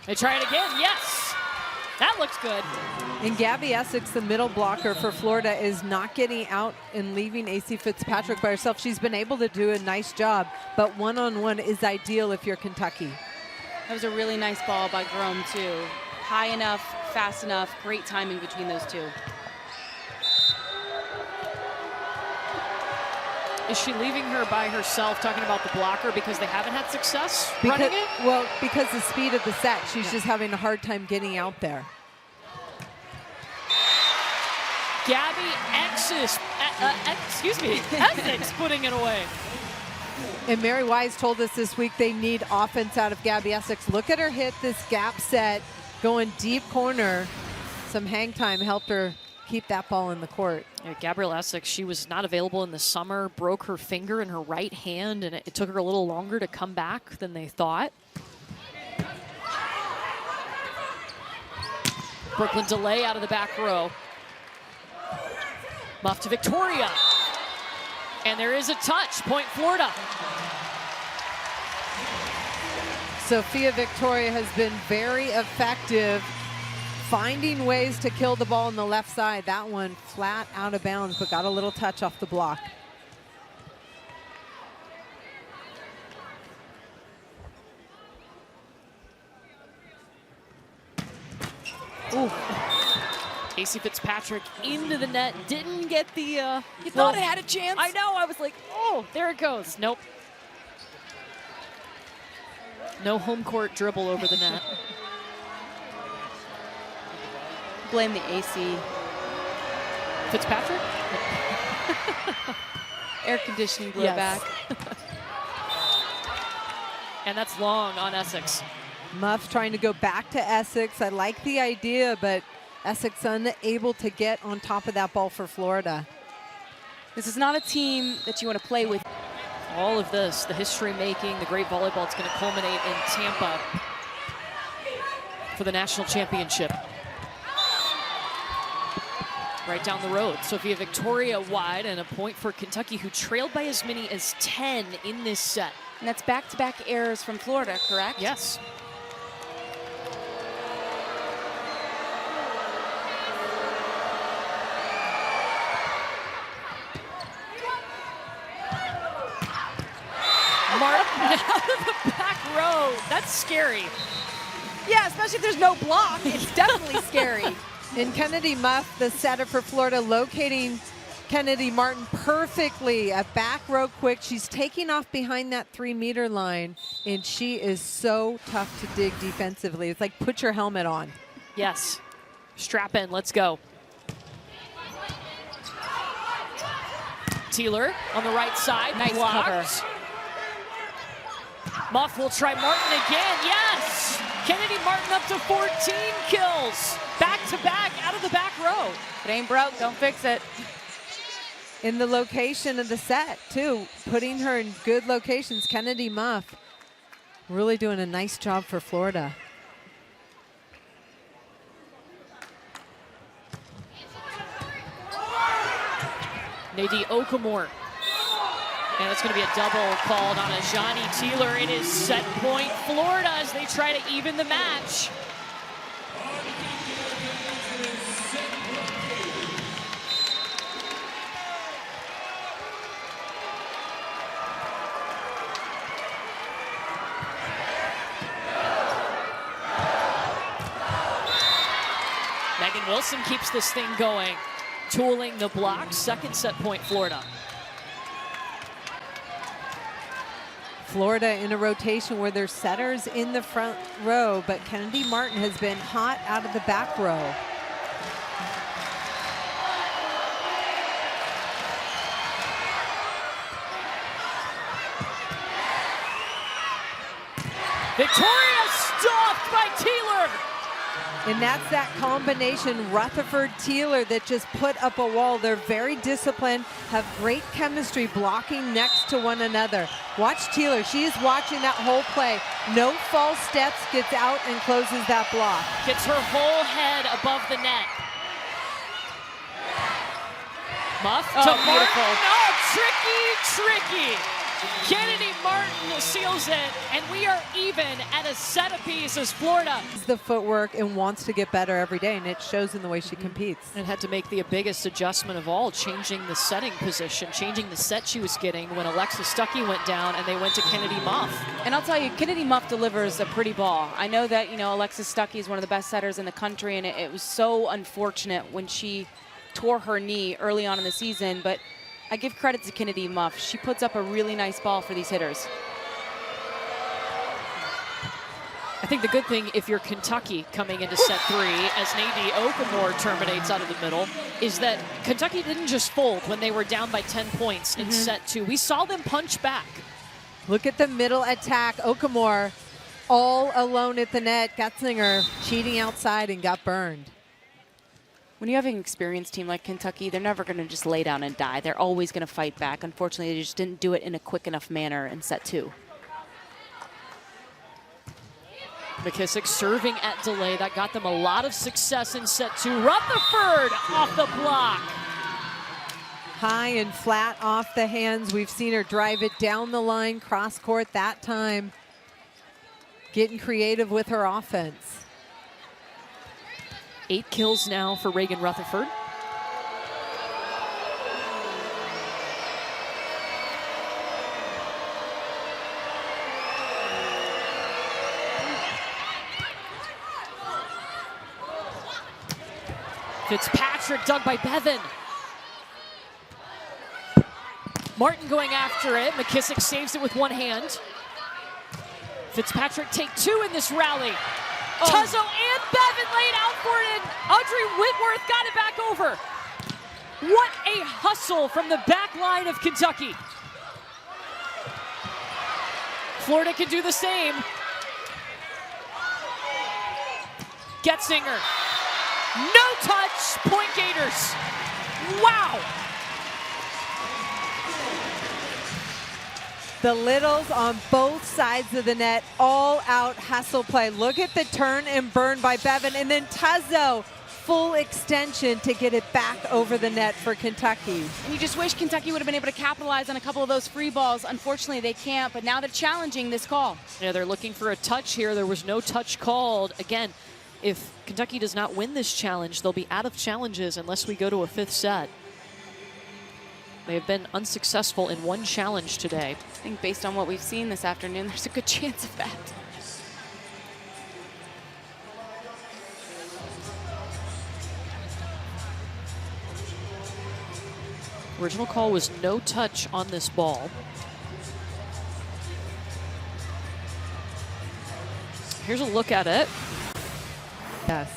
They try it again, yes! That looks good. And Gabby Essex, the middle blocker for Florida, is not getting out and leaving AC Fitzpatrick by herself. She's been able to do a nice job, but one-on-one is ideal if you're Kentucky. That was a really nice ball by Grom, too. High enough, fast enough, great timing between those two. Is she leaving her by herself, talking about the blocker, because they haven't had success running it? Well, because the speed of the set, she's just having a hard time getting out there. Gabby Essex putting it away. And Mary Wise told us this week they need offense out of Gabby Essex. Look at her hit this gap set, going deep corner. Some hang time helped her keep that ball in the court. Yeah, Gabrielle Essex, she was not available in the summer, broke her finger in her right hand, and it took her a little longer to come back than they thought. Brooklyn delay out of the back row. Muff to Victoria. And there is a touch, point Florida. Sophia Victoria has been very effective finding ways to kill the ball on the left side. That one flat out of bounds, but got a little touch off the block. Ooh. AC Fitzpatrick into the net, didn't get the... You thought it had a chance? I know, I was like, oh, there it goes. Nope. No home court dribble over the net. Blame the AC. Fitzpatrick? Air conditioning blew back. And that's long on Essex. Muff trying to go back to Essex. I like the idea, but Essex unable to get on top of that ball for Florida. This is not a team that you want to play with. All of this, the history making, the great volleyball, it's going to culminate in Tampa for the national championship. Right down the road. Sophia Victoria wide, and a point for Kentucky, who trailed by as many as 10 in this set. And that's back-to-back errors from Florida, correct? Yes. Martin out of the back row. That's scary. Yeah, especially if there's no block. It's definitely scary. And Kennedy Muff, the setter for Florida, locating Kennedy Martin perfectly. A back row quick. She's taking off behind that 3-meter line, and she is so tough to dig defensively. It's like, put your helmet on. Yes. Strap in. Let's go. Teeler on the right side. Nice blocked. Muff will try Martin again. Yes! Kennedy Martin up to 14 kills. Back to back out of the back row. If it ain't broke, don't fix it. In the location of the set, too. Putting her in good locations. Kennedy Muff really doing a nice job for Florida. Nadie Okamore. And it's going to be a double called on Ajani Teeler. It is set point Florida as they try to even the match. Megan Wilson keeps this thing going. Tooling the block, second set point Florida. Florida in a rotation where there's setters in the front row, but Kennedy Martin has been hot out of the back row. Victoria stopped by Teeler. And that's that combination, Rutherford-Teeler, that just put up a wall. They're very disciplined, have great chemistry blocking next to one another. Watch Teeler, she is watching that whole play. No false steps, gets out and closes that block. Gets her whole head above the net. Muff to Martin. Oh, tricky. Kennedy Martin seals it, and we are even at a set apiece as Florida. The footwork and wants to get better every day, and it shows in the way she competes. And had to make the biggest adjustment of all, changing the setting position, changing the set she was getting when Alexis Stuckey went down and they went to Kennedy Muff. And I'll tell you, Kennedy Muff delivers a pretty ball. I know that, Alexis Stuckey is one of the best setters in the country, and it was so unfortunate when she tore her knee early on in the season, but I give credit to Kennedy Muff. She puts up a really nice ball for these hitters. I think the good thing, if you're Kentucky coming into set 3, as Navy Okemore terminates out of the middle, is that Kentucky didn't just fold when they were down by 10 points in set 2. We saw them punch back. Look at the middle attack. Okemore all alone at the net. Getzinger cheating outside and got burned. When you have an experienced team like Kentucky, they're never going to just lay down and die. They're always going to fight back. Unfortunately, they just didn't do it in a quick enough manner in set 2. McKissick serving at delay. That got them a lot of success in set 2. Rutherford off the block. High and flat off the hands. We've seen her drive it down the line, cross court that time. Getting creative with her offense. 8 kills now for Reagan Rutherford. Fitzpatrick dug by Bevan. Martin going after it. McKissick saves it with one hand. Fitzpatrick take 2 in this rally. Tuzzo and Bevan laid out for it, and Audrey Whitworth got it back over. What a hustle from the back line of Kentucky. Florida can do the same. Getzinger. No touch, Point Gators. Wow. The Littles on both sides of the net, all out hustle play. Look at the turn and burn by Bevan, and then Tuzzo, full extension to get it back over the net for Kentucky. And you just wish Kentucky would have been able to capitalize on a couple of those free balls. Unfortunately, they can't, but now they're challenging this call. Yeah, they're looking for a touch here. There was no touch called. Again, if Kentucky does not win this challenge, they'll be out of challenges unless we go to a 5th set. They have been unsuccessful in one challenge today. I think based on what we've seen this afternoon, there's a good chance of that. Original call was no touch on this ball. Here's a look at it. Yes.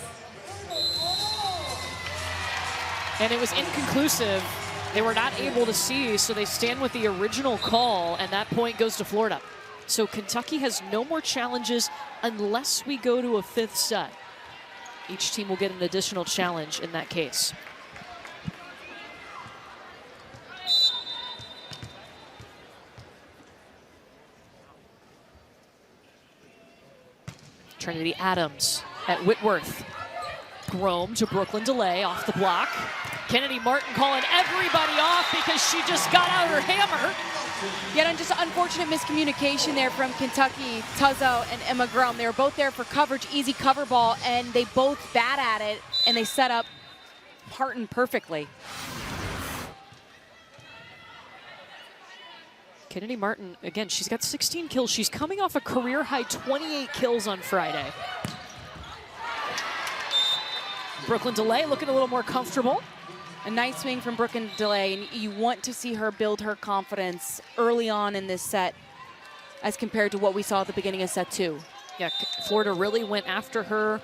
And it was inconclusive. They were not able to see, so they stand with the original call, and that point goes to Florida. So Kentucky has no more challenges unless we go to a 5th set. Each team will get an additional challenge in that case. Trinity Adams at Whitworth. Grome to Brooklyn Delay off the block. Kennedy Martin calling everybody off because she just got out her hammer. Yet just unfortunate miscommunication there from Kentucky, Tuzzo and Emma Grome. They were both there for coverage, easy cover ball, and they both bat at it, and they set up Martin perfectly. Kennedy Martin, again, she's got 16 kills. She's coming off a career-high 28 kills on Friday. Brooklyn Delay looking a little more comfortable. A nice swing from Brooklyn Delay, and you want to see her build her confidence early on in this set as compared to what we saw at the beginning of set 2. Yeah, Florida really went after her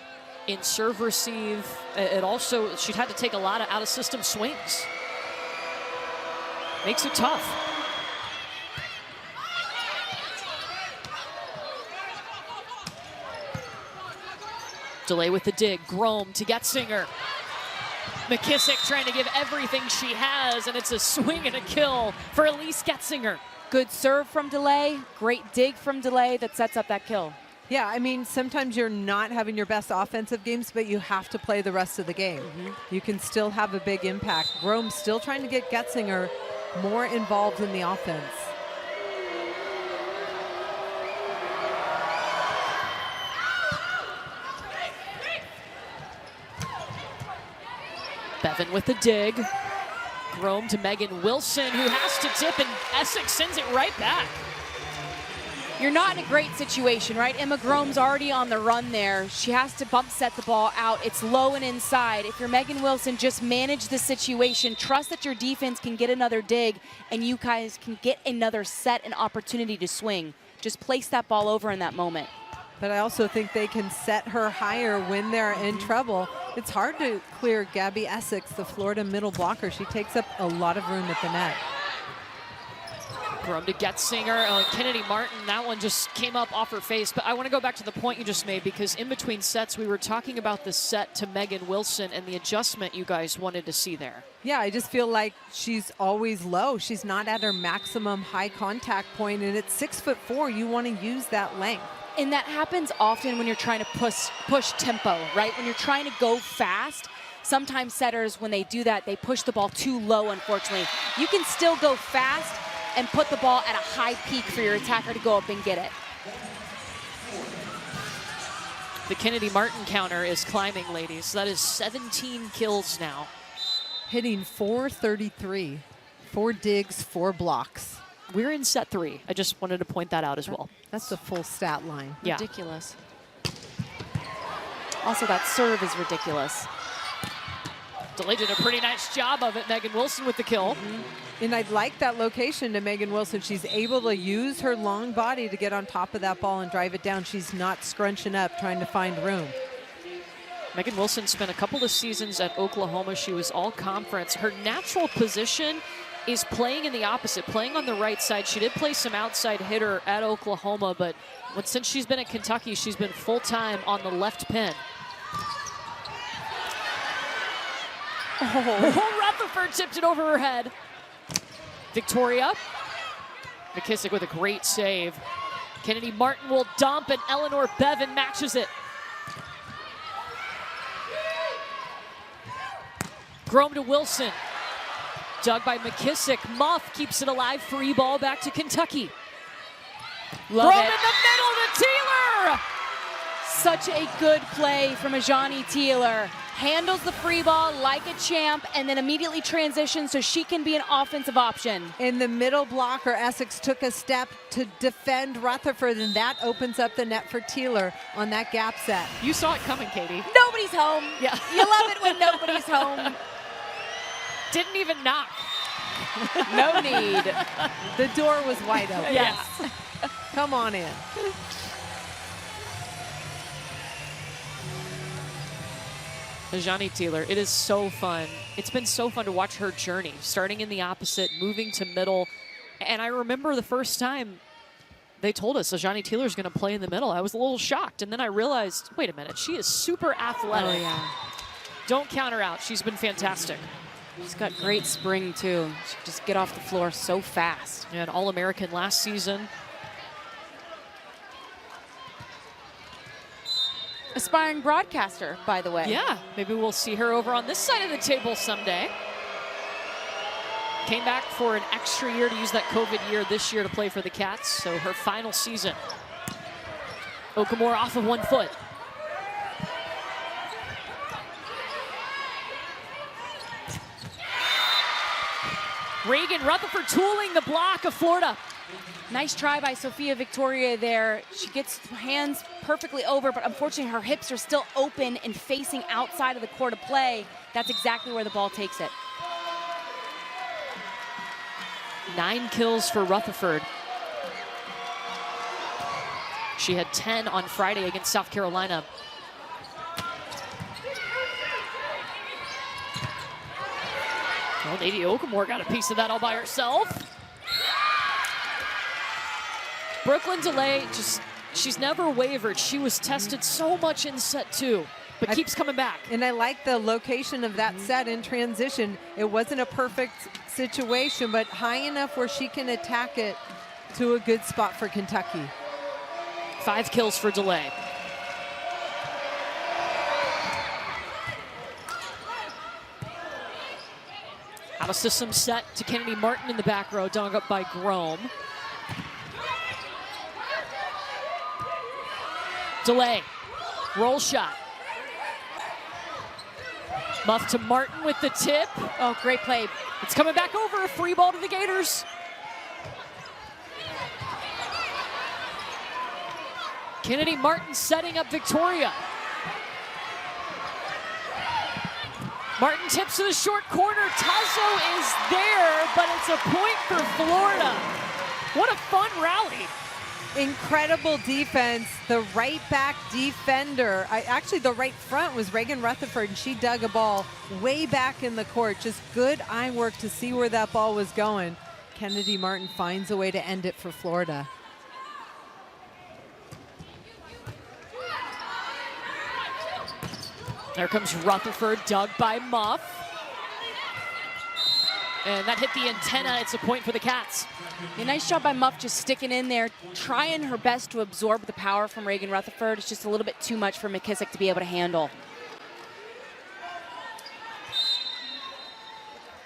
in serve receive. It also, she'd had to take a lot of out-of-system swings. Makes it tough. Delay with the dig. Grome to Getzinger. McKissick trying to give everything she has, and it's a swing and a kill for Elise Getzinger. Good serve from Delay, great dig from Delay that sets up that kill. Yeah, I mean, sometimes you're not having your best offensive games, but you have to play the rest of the game. You can still have a big impact. Grome still trying to get Getzinger more involved in the offense. Bevan with the dig. Grome to Megan Wilson, who has to tip, and Essex sends it right back. You're not in a great situation, right? Emma Grome's already on the run there. She has to bump set the ball out. It's low and inside. If you're Megan Wilson, just manage the situation. Trust that your defense can get another dig, and you guys can get another set and opportunity to swing. Just place that ball over in that moment. But I also think they can set her higher when they're in trouble. It's hard to clear Gabby Essex, the Florida middle blocker. She takes up a lot of room at the net. Grome to Getzinger. Kennedy Martin, that one just came up off her face. But I want to go back to the point you just made, because in between sets, we were talking about the set to Megan Wilson and the adjustment you guys wanted to see there. Yeah, I just feel like she's always low. She's not at her maximum high contact point, and at 6'4", you want to use that length. And that happens often when you're trying to push tempo, right? When you're trying to go fast, sometimes setters, when they do that, they push the ball too low, unfortunately. You can still go fast and put the ball at a high peak for your attacker to go up and get it. The Kennedy Martin counter is climbing, ladies. That is 17 kills now. Hitting .433, 4 digs, 4 blocks. We're in set 3. I just wanted to point that out as well. That's the full stat line. Yeah. Ridiculous. Also, that serve is ridiculous. DeLay did a pretty nice job of it. Megan Wilson with the kill. And I like that location to Megan Wilson. She's able to use her long body to get on top of that ball and drive it down. She's not scrunching up, trying to find room. Megan Wilson spent a couple of seasons at Oklahoma. She was all conference. Her natural position is playing in the opposite, playing on the right side. She did play some outside hitter at Oklahoma, but since she's been at Kentucky, she's been full-time on the left pin. Oh, Rutherford tipped it over her head. Victoria. McKissick with a great save. Kennedy Martin will dump, and Eleanor Bevan matches it. Grome to Wilson. Dug by McKissick. Muff keeps it alive. Free ball back to Kentucky. Love Grome it. in the middle to Taylor. Such a good play from Ajani Taylor. Handles the free ball like a champ and then immediately transitions so she can be an offensive option. In the middle blocker, Essex took a step to defend Rutherford, and that opens up the net for Taylor on that gap set. You saw it coming, Katie. Nobody's home. Yeah. You love it when nobody's home. Didn't even knock. No need. The door was wide open. Yes. Come on in. Ajani Taylor, it is so fun. It's been so fun to watch her journey, starting in the opposite, moving to middle. And I remember the first time they told us Ajani Taylor's going to play in the middle. I was a little shocked. And then I realized, wait a minute, she is super athletic. Oh, yeah. Don't count her out. She's been fantastic. She's got great spring, too. She can just get off the floor so fast. And All-American last season. Aspiring broadcaster, by the way. Yeah, maybe we'll see her over on this side of the table someday. Came back for an extra year to use that COVID year this year to play for the Cats, so her final season. Okamore off of 1 foot. Reagan Rutherford tooling the block of Florida. Nice try by Sophia Victoria there. She gets her hands perfectly over, but unfortunately her hips are still open and facing outside of the court of play. That's exactly where the ball takes it. 9 kills for Rutherford. She had 10 on Friday against South Carolina. Well, Nadie Okamore got a piece of that all by herself. Brooklyn DeLay, she's never wavered. She was tested so much in set 2, but keeps coming back. And I like the location of that set in transition. It wasn't a perfect situation, but high enough where she can attack it to a good spot for Kentucky. 5 kills for DeLay. Out of system set to Kennedy Martin in the back row, dug up by Grome. DeLay, roll shot. Muff to Martin with the tip. Oh, great play. It's coming back over, a free ball to the Gators. Kennedy Martin setting up Victoria. Martin tips to the short corner. Tazo is there, but it's a point for Florida. What a fun rally. Incredible defense. The right back defender, actually the right front was Reagan Rutherford, and she dug a ball way back in the court. Just good eye work to see where that ball was going. Kennedy Martin finds a way to end it for Florida. There comes Rutherford, dug by Muff. And that hit the antenna. It's a point for the Cats. A nice job by Muff just sticking in there, trying her best to absorb the power from Reagan Rutherford. It's just a little bit too much for McKissick to be able to handle.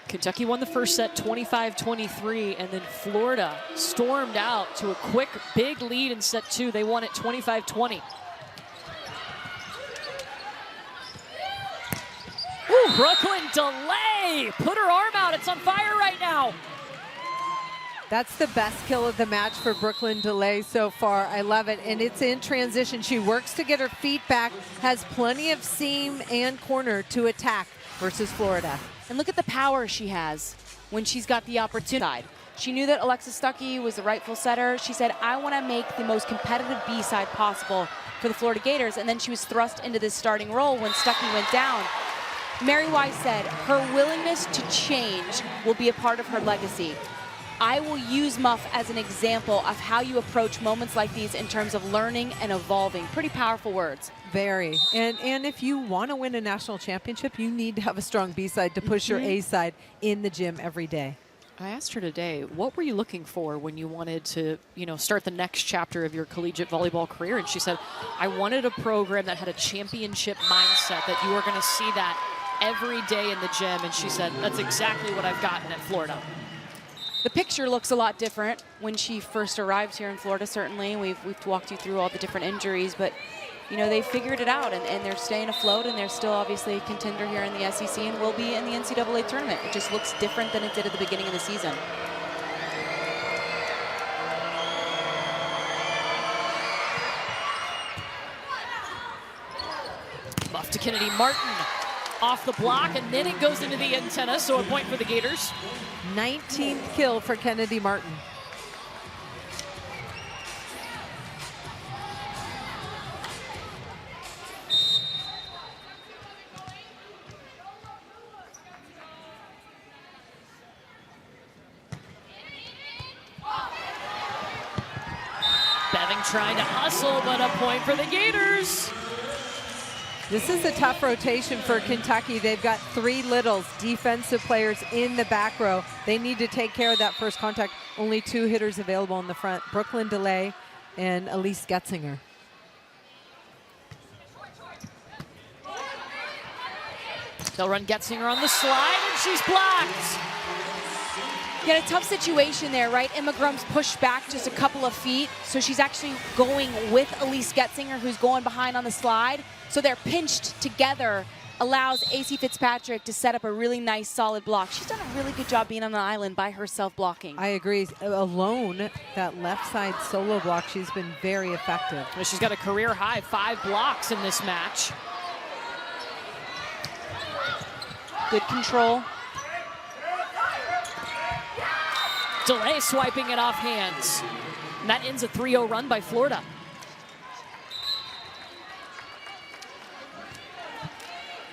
Kentucky won the first set 25-23, and then Florida stormed out to a quick, big lead in set two. They won it 25-20. Ooh, Brooklyn delay. Put her arm out. It's on fire right now. That's the best kill of the match for Brooklyn Delay so far. I love it. And it's in transition. She works to get her feet back, has plenty of seam and corner to attack versus Florida. And look at the power she has when she's got the opportunity. She knew that Alexis Stuckey was the rightful setter. She said, I want to make the most competitive B-side possible for the Florida Gators. And then she was thrust into this starting role when Stuckey went down. Mary Wise said her willingness to change will be a part of her legacy. I will use Muff as an example of how you approach moments like these in terms of learning and evolving. Pretty powerful words. Very. And if you want to win a national championship, you need to have a strong B-side to push your A-side in the gym every day. I asked her today, what were you looking for when you wanted to, start the next chapter of your collegiate volleyball career? And she said, I wanted a program that had a championship mindset, that you were going to see that every day in the gym. And she said, that's exactly what I've gotten at Florida. The picture looks a lot different when she first arrived here in Florida, certainly. We've walked you through all the different injuries, but they figured it out, and they're staying afloat, and they're still obviously a contender here in the SEC and will be in the NCAA tournament. It just looks different than it did at the beginning of the season. Muff to Kennedy Martin. Off the block, and then it goes into the antenna, so a point for the Gators. 19th kill for Kennedy Martin. Beving trying to hustle, but a point for the Gators. This is a tough rotation for Kentucky. They've got three littles, defensive players in the back row. They need to take care of that first contact. Only two hitters available in the front, Brooklyn Delay and Elise Getzinger. They'll run Getzinger on the slide, and she's blocked. Yeah, a tough situation there, right? Emma Grum's pushed back just a couple of feet, so she's actually going with Elise Getzinger, who's going behind on the slide. So they're pinched together, allows AC Fitzpatrick to set up a really nice, solid block. She's done a really good job being on the island by herself blocking. I agree. Alone, that left side solo block, she's been very effective. Well, she's got a career high 5 blocks in this match. Good control. Delay swiping it off hands. And that ends a 3-0 run by Florida.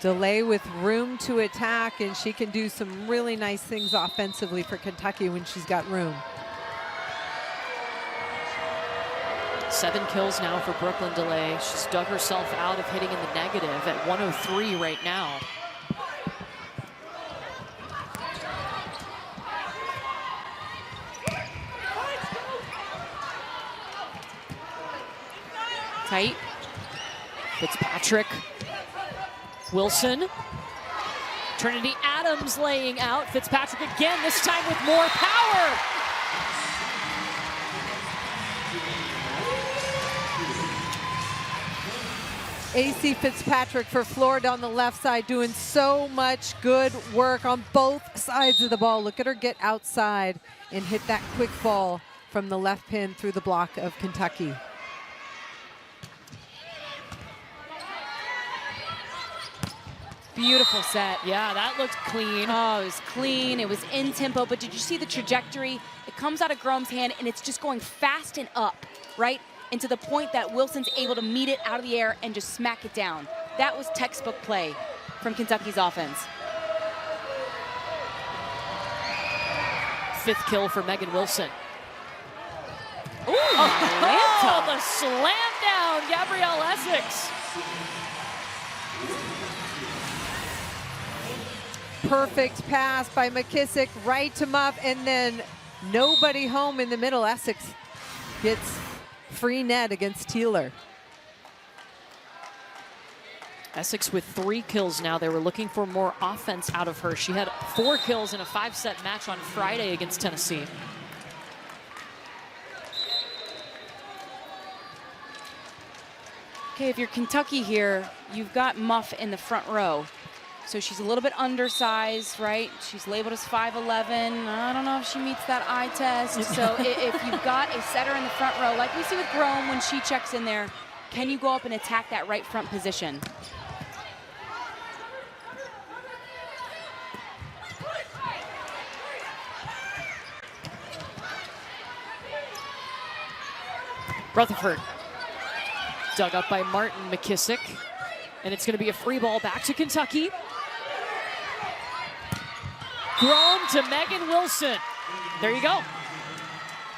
Delay with room to attack, and she can do some really nice things offensively for Kentucky when she's got room. 7 kills now for Brooklyn Delay. She's dug herself out of hitting in the negative at 103 right now. Tight. Fitzpatrick. Wilson. Trinity Adams laying out. Fitzpatrick again, this time with more power. AC Fitzpatrick for Florida on the left side, doing so much good work on both sides of the ball. Look at her get outside and hit that quick ball from the left pin through the block of Kentucky. Beautiful set. Yeah, that looked clean. Oh, it was clean. It was in tempo. But did you see the trajectory? It comes out of Grome's hand, and it's just going fast and up, right? And to the point that Wilson's able to meet it out of the air and just smack it down. That was textbook play from Kentucky's offense. 5th kill for Megan Wilson. Ooh, Oh, the slam down, Gabrielle Essex. Perfect pass by McKissick right to Muff, and then nobody home in the middle. Essex gets free net against Teeler. Essex with 3 kills now. They were looking for more offense out of her. She had 4 kills in a 5-set match on Friday against Tennessee. Okay, if you're Kentucky here, you've got Muff in the front row. So she's a little bit undersized, right? She's labeled as 5'11". I don't know if she meets that eye test. So if you've got a setter in the front row, like we see with Grome when she checks in there, can you go up and attack that right front position? Rutherford dug up by Martin McKissick, and it's going to be a free ball back to Kentucky. Grome to Megan Wilson. There you go.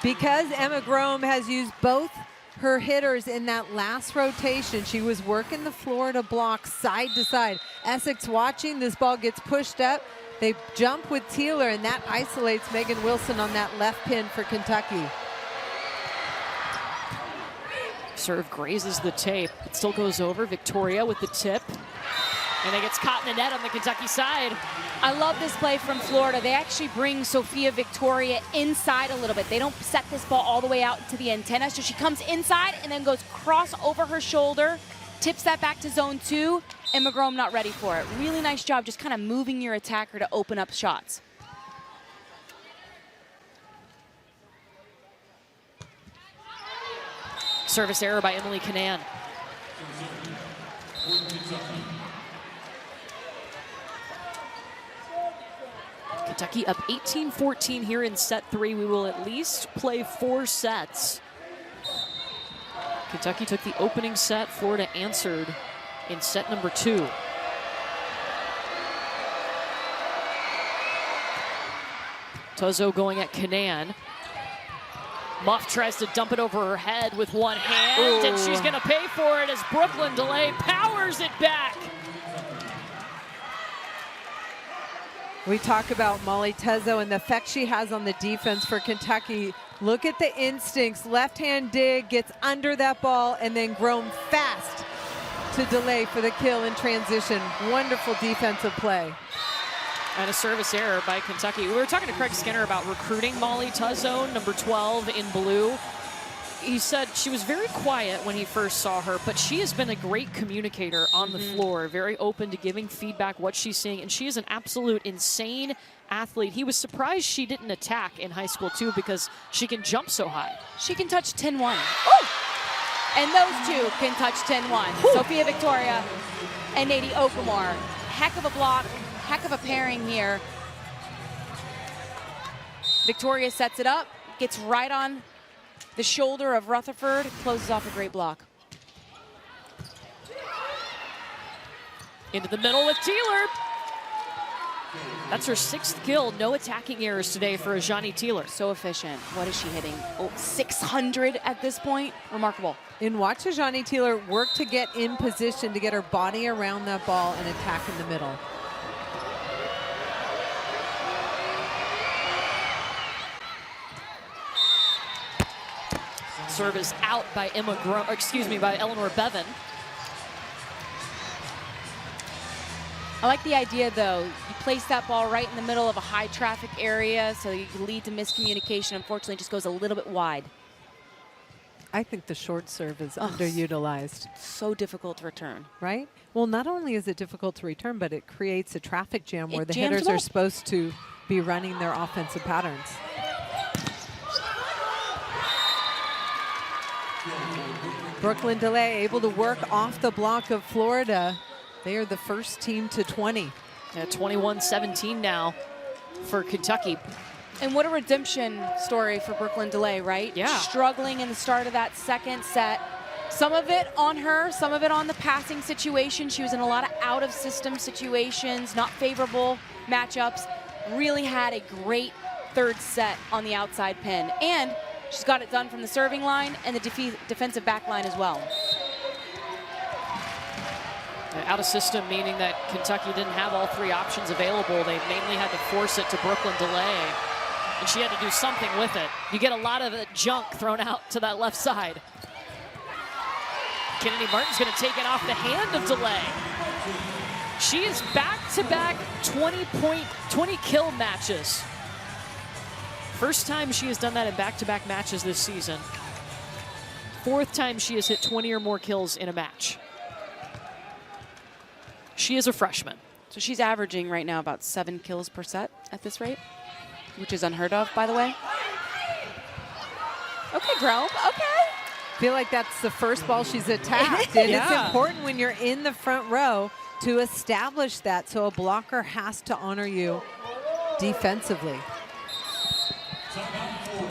Because Emma Grome has used both her hitters in that last rotation, she was working the Florida block side to side. Essex watching, this ball gets pushed up. They jump with Teeler, and that isolates Megan Wilson on that left pin for Kentucky. Serve grazes the tape. It still goes over. Victoria with the tip. And it gets caught in the net on the Kentucky side. I love this play from Florida. They actually bring Sophia Victoria inside a little bit. They don't set this ball all the way out to the antenna. So she comes inside and then goes cross over her shoulder, tips that back to zone 2, and McGrome not ready for it. Really nice job just kind of moving your attacker to open up shots. Service error by Emily Canan. Kentucky up 18-14 here in set 3. We will at least play 4 sets. Kentucky took the opening set. Florida answered in set number 2. Tuzzo going at Canan. Muff tries to dump it over her head with one hand, and she's going to pay for it as Brooklyn DeLay powers it back. We talk about Molly Tuzzo and the effect she has on the defense for Kentucky. Look at the instincts. Left-hand dig, gets under that ball, and then Grome fast to DeLay for the kill in transition. Wonderful defensive play. And a service error by Kentucky. We were talking to Craig Skinner about recruiting Molly Tuzzo, number 12 in blue. He said she was very quiet when he first saw her, but she has been a great communicator on the floor, very open to giving feedback, what she's seeing, and she is an absolute insane athlete. He was surprised she didn't attack in high school, too, because she can jump so high. She can touch 10-1. And those two can touch 10-1. Sophia Victoria and Nadie Okamore. Heck of a block. Heck of a pairing here. Victoria sets it up, gets right on the shoulder of Rutherford, closes off a great block. Into the middle with Teeler. That's her 6th kill. No attacking errors today for Ajani Teeler. So efficient. What is she hitting? 600 at this point. Remarkable. And watch Ajani Teeler work to get in position to get her body around that ball and attack in the middle. Service out by by Eleanor Bevan. I like the idea, though. You place that ball right in the middle of a high traffic area, so you can lead to miscommunication. Unfortunately, it just goes a little bit wide. I think the short serve is underutilized. So difficult to return. Right? Well, not only is it difficult to return, but it creates a traffic jam where the jams hitters them are up. supposed to be running their offensive patterns. Brooklyn DeLay able to work off the block of Florida. They are the first team to 20. Yeah, 21-17 now for Kentucky. And what a redemption story for Brooklyn DeLay, right? Yeah. Struggling in the start of that second set. Some of it on her, some of it on the passing situation. She was in a lot of out-of-system situations, not favorable matchups. Really had a great third set on the outside pin. And she's got it done from the serving line and the defensive back line as well. Out of system, meaning that Kentucky didn't have all three options available. They mainly had to force it to Brooklyn DeLay, and she had to do something with it. You get a lot of junk thrown out to that left side. Kennedy Martin's going to take it off the hand of DeLay. She is back-to-back 20 kill matches. First time she has done that in back-to-back matches this season. Fourth time she has hit 20 or more kills in a match. She is a freshman. So she's averaging right now about 7 kills per set at this rate, which is unheard of, by the way. Okay, Grove, okay. I feel like that's the first ball she's attacked. And it's important when you're in the front row to establish that, so a blocker has to honor you defensively.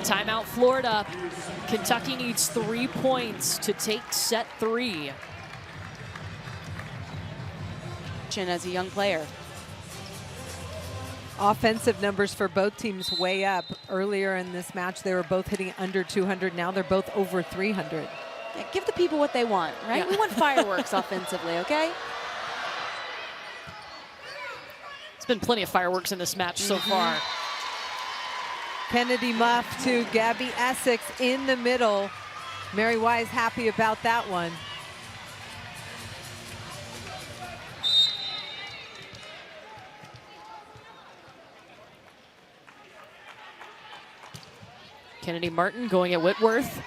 Timeout Florida. Kentucky needs 3 points to take set 3. As a young player. Offensive numbers for both teams way up. Earlier in this match, they were both hitting under 200. Now they're both over 300. Yeah, give the people what they want, right? Yeah. We want fireworks offensively, okay? It's been plenty of fireworks in this match so far. Kennedy Muff to Gabby Essex in the middle. Mary Wise happy about that one. Kennedy Martin going at Whitworth.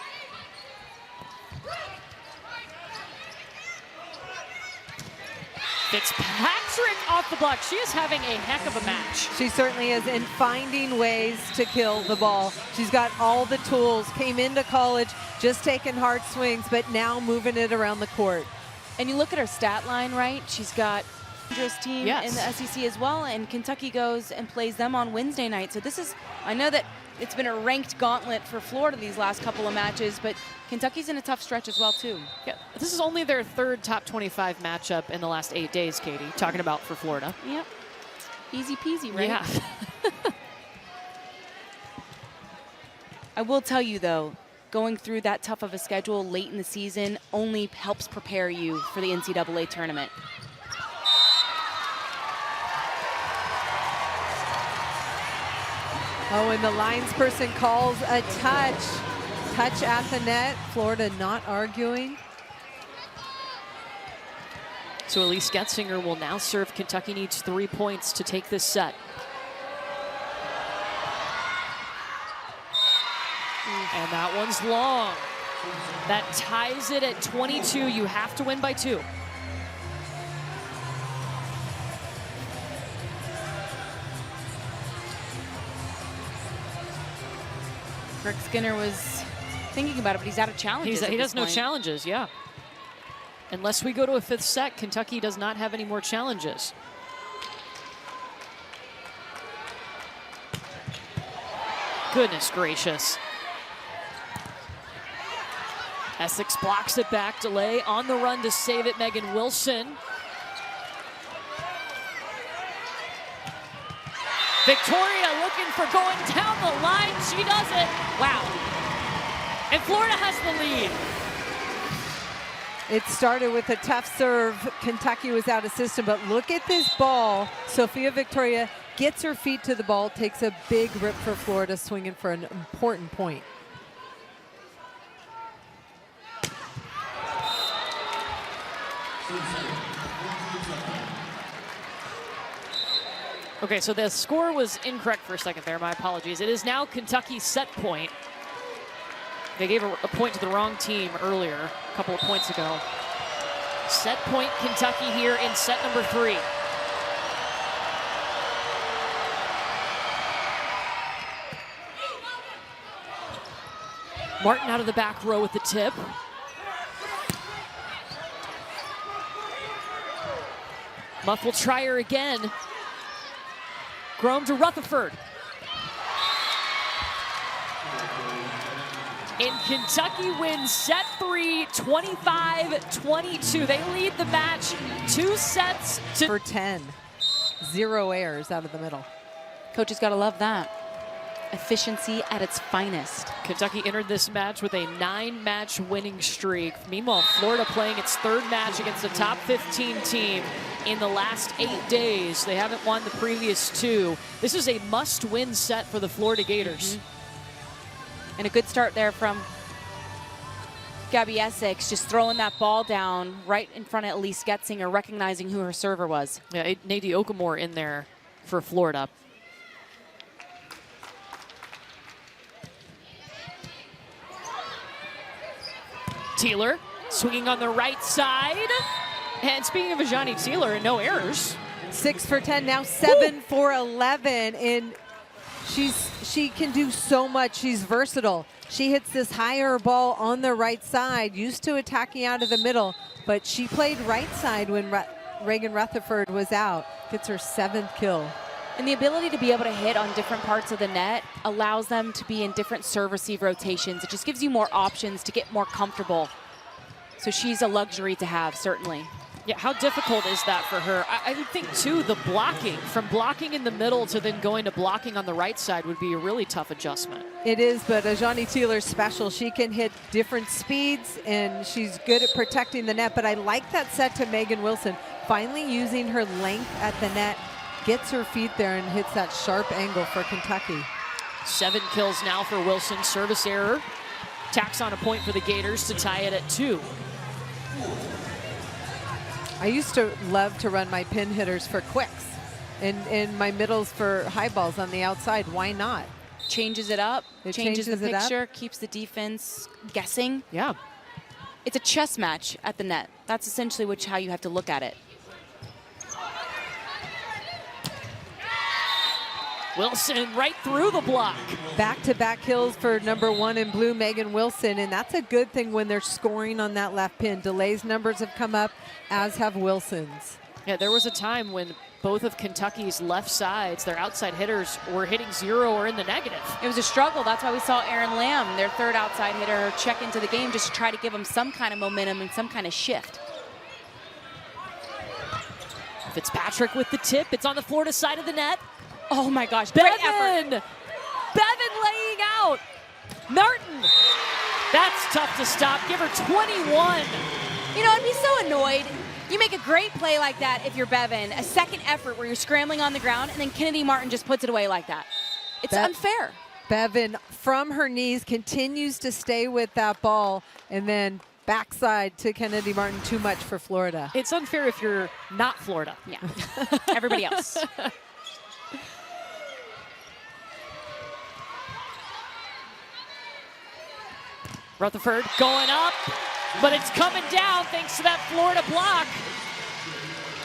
Fitzpatrick off the block. She is having a heck of a match. She certainly is in finding ways to kill the ball. She's got all the tools, came into college, just taking hard swings, but now moving it around the court. And you look at her stat line, right? She's got a dangerous team in the SEC as well, and Kentucky goes and plays them on Wednesday night. So this is, I know that it's been a ranked gauntlet for Florida these last couple of matches, but Kentucky's in a tough stretch as well, too. Yeah, this is only their third top 25 matchup in the last 8 days, Katie, talking about for Florida. Yep. Easy peasy, right? Yeah. I will tell you, though, going through that tough of a schedule late in the season only helps prepare you for the NCAA tournament. Oh, and the linesperson calls a touch. Touch at the net. Florida not arguing. So Elise Getzinger will now serve. Kentucky needs 3 points to take this set. And that one's long. That ties it at 22. You have to win by 2. Greg Skinner was thinking about it, but he's out of challenges. He does no challenges, yeah. Unless we go to a 5th set, Kentucky does not have any more challenges. Goodness gracious. Essex blocks it back. DeLay on the run to save it. Megan Wilson. Victoria looking for going down the line. She does it. Wow. And Florida has the lead. It started with a tough serve. Kentucky was out of system, but look at this ball. Sophia Victoria gets her feet to the ball, takes a big rip for Florida, swinging for an important point. Okay, so the score was incorrect for a second there. My apologies. It is now Kentucky's set point. They gave a point to the wrong team earlier, a couple of points ago. Set point Kentucky here in set number 3. Martin out of the back row with the tip. Muff will try her again. Grome to Rutherford. And Kentucky wins set 3, 25-22. They lead the match 2 sets to for 10. 0 errors out of the middle. Coaches gotta love that. Efficiency at its finest. Kentucky entered this match with a 9-match winning streak. Meanwhile, Florida playing its 3rd match against a top 15 team in the last 8 days. They haven't won the previous 2. This is a must-win set for the Florida Gators. And a good start there from Gabby Essex, just throwing that ball down right in front of Elise Getzinger, recognizing who her server was. Yeah, Nadie Okamore in there for Florida. Teeler swinging on the right side. And speaking of Ajani Teeler, no errors. 6 for 10, now 7 for 11. And she can do so much. She's versatile. She hits this higher ball on the right side, used to attacking out of the middle, but she played right side when Reagan Rutherford was out. Gets her 7th kill. And the ability to be able to hit on different parts of the net allows them to be in different serve-receive rotations. It just gives you more options to get more comfortable. So she's a luxury to have, certainly. Yeah, how difficult is that for her? I would think, too, the blocking, from blocking in the middle to then going to blocking on the right side would be a really tough adjustment. It is, but Ajani Teeler's special. She can hit different speeds, and she's good at protecting the net. But I like that set to Megan Wilson. Finally using her length at the net, gets her feet there and hits that sharp angle for Kentucky. 7 kills now for Wilson. Service error. Tacks on a point for the Gators to tie it at 2. I used to love to run my pin hitters for quicks and my middles for high balls on the outside. Why not? Changes it up, changes the it up. picture, keeps the defense guessing. Yeah. It's a chess match at the net. That's essentially how you have to look at it. Wilson right through the block. Back-to-back kills for number 1 in blue, Megan Wilson, and that's a good thing when they're scoring on that left pin. DeLay's numbers have come up, as have Wilson's. Yeah, there was a time when both of Kentucky's left sides, their outside hitters, were hitting 0 or in the negative. It was a struggle. That's why we saw Erin Lamb, their 3rd outside hitter, check into the game just to try to give them some kind of momentum and some kind of shift. Fitzpatrick with the tip. It's on the Florida side of the net. Oh my gosh, great effort. Bevan laying out. Martin. That's tough to stop. Give her 21. You know, I'd be so annoyed. You make a great play like that if you're Bevan. A second effort where you're scrambling on the ground, and then Kennedy Martin just puts it away like that. It's unfair. Bevan, from her knees, continues to stay with that ball, and then backside to Kennedy Martin. Too much for Florida. It's unfair if you're not Florida. Yeah, everybody else. Rutherford going up, but it's coming down thanks to that Florida block.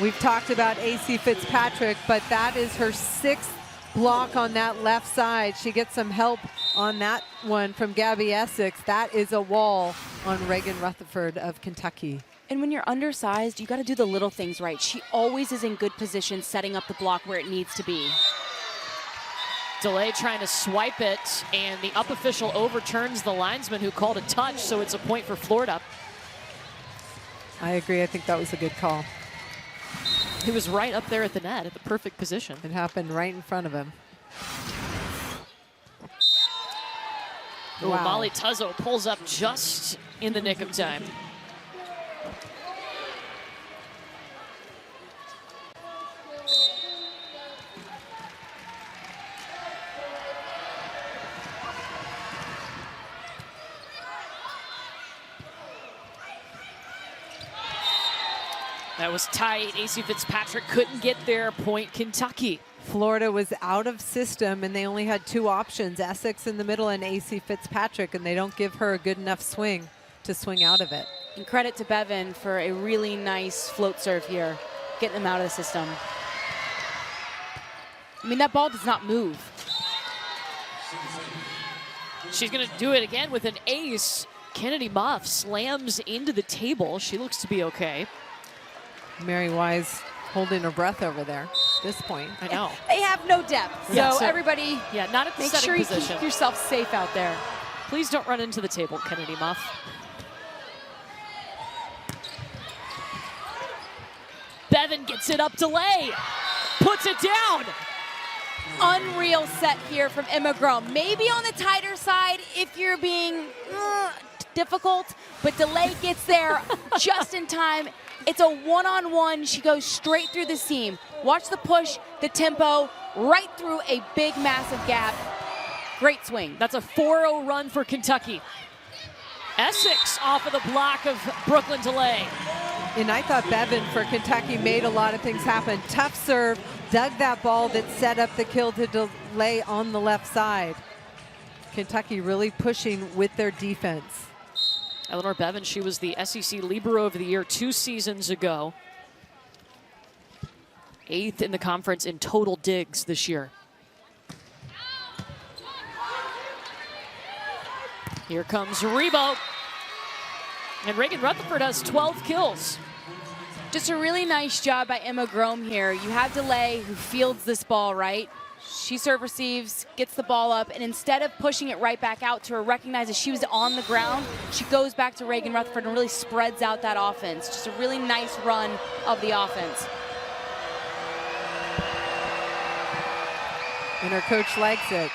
We've talked about AC Fitzpatrick, but that is her 6th block on that left side. She gets some help on that one from Gabby Essex. That is a wall on Reagan Rutherford of Kentucky. And when you're undersized, you got to do the little things right. She always is in good position setting up the block where it needs to be. DeLay trying to swipe it, and the up official overturns the linesman who called a touch, so it's a point for Florida. I agree. I think that was a good call. He was right up there at the net at the perfect position. It happened right in front of him. Ooh, Wow. Molly Tuzzo pulls up just in the nick of time. That was tight. AC Fitzpatrick couldn't get there. Point Kentucky. Florida was out of system, and they only had 2 options, Essex in the middle and AC Fitzpatrick, and they don't give her a good enough swing to swing out of it. And credit to Bevan for a really nice float serve here, getting them out of the system. I mean, that ball does not move. She's going to do it again with an ace. Kennedy Muff slams into the table. She looks to be okay. Mary Wise holding her breath over there at this point. I know. They have no depth, Yeah, so so- everybody Yeah, not at the make setting sure you position. keep yourself safe out there. Please don't run into the table, Kennedy Muff. Bevan gets it up to lay. Puts it down. Unreal set here from Emma Grom. Maybe on the tighter side if you're being difficult, but DeLay gets there just in time. It's a one-on-one. She goes straight through the seam. Watch the push, the tempo, right through a big, massive gap. Great swing. That's a 4-0 run for Kentucky. Essex off of the block of Brooklyn DeLay. And I thought Bevan for Kentucky made a lot of things happen. Tough serve, dug that ball that set up the kill to DeLay on the left side. Kentucky really pushing with their defense. Eleanor Bevan, she was the SEC Libero of the Year 2 seasons ago. 8th in the conference in total digs this year. Here comes Rebo. And Reagan Rutherford has 12 kills. Just a really nice job by Emma Grom here. You have DeLay who fields this ball, right? She serve receives, gets the ball up, and instead of pushing it right back out to her, recognizes she was on the ground, she goes back to Reagan Rutherford and really spreads out that offense. Just a really nice run of the offense. And her coach likes it.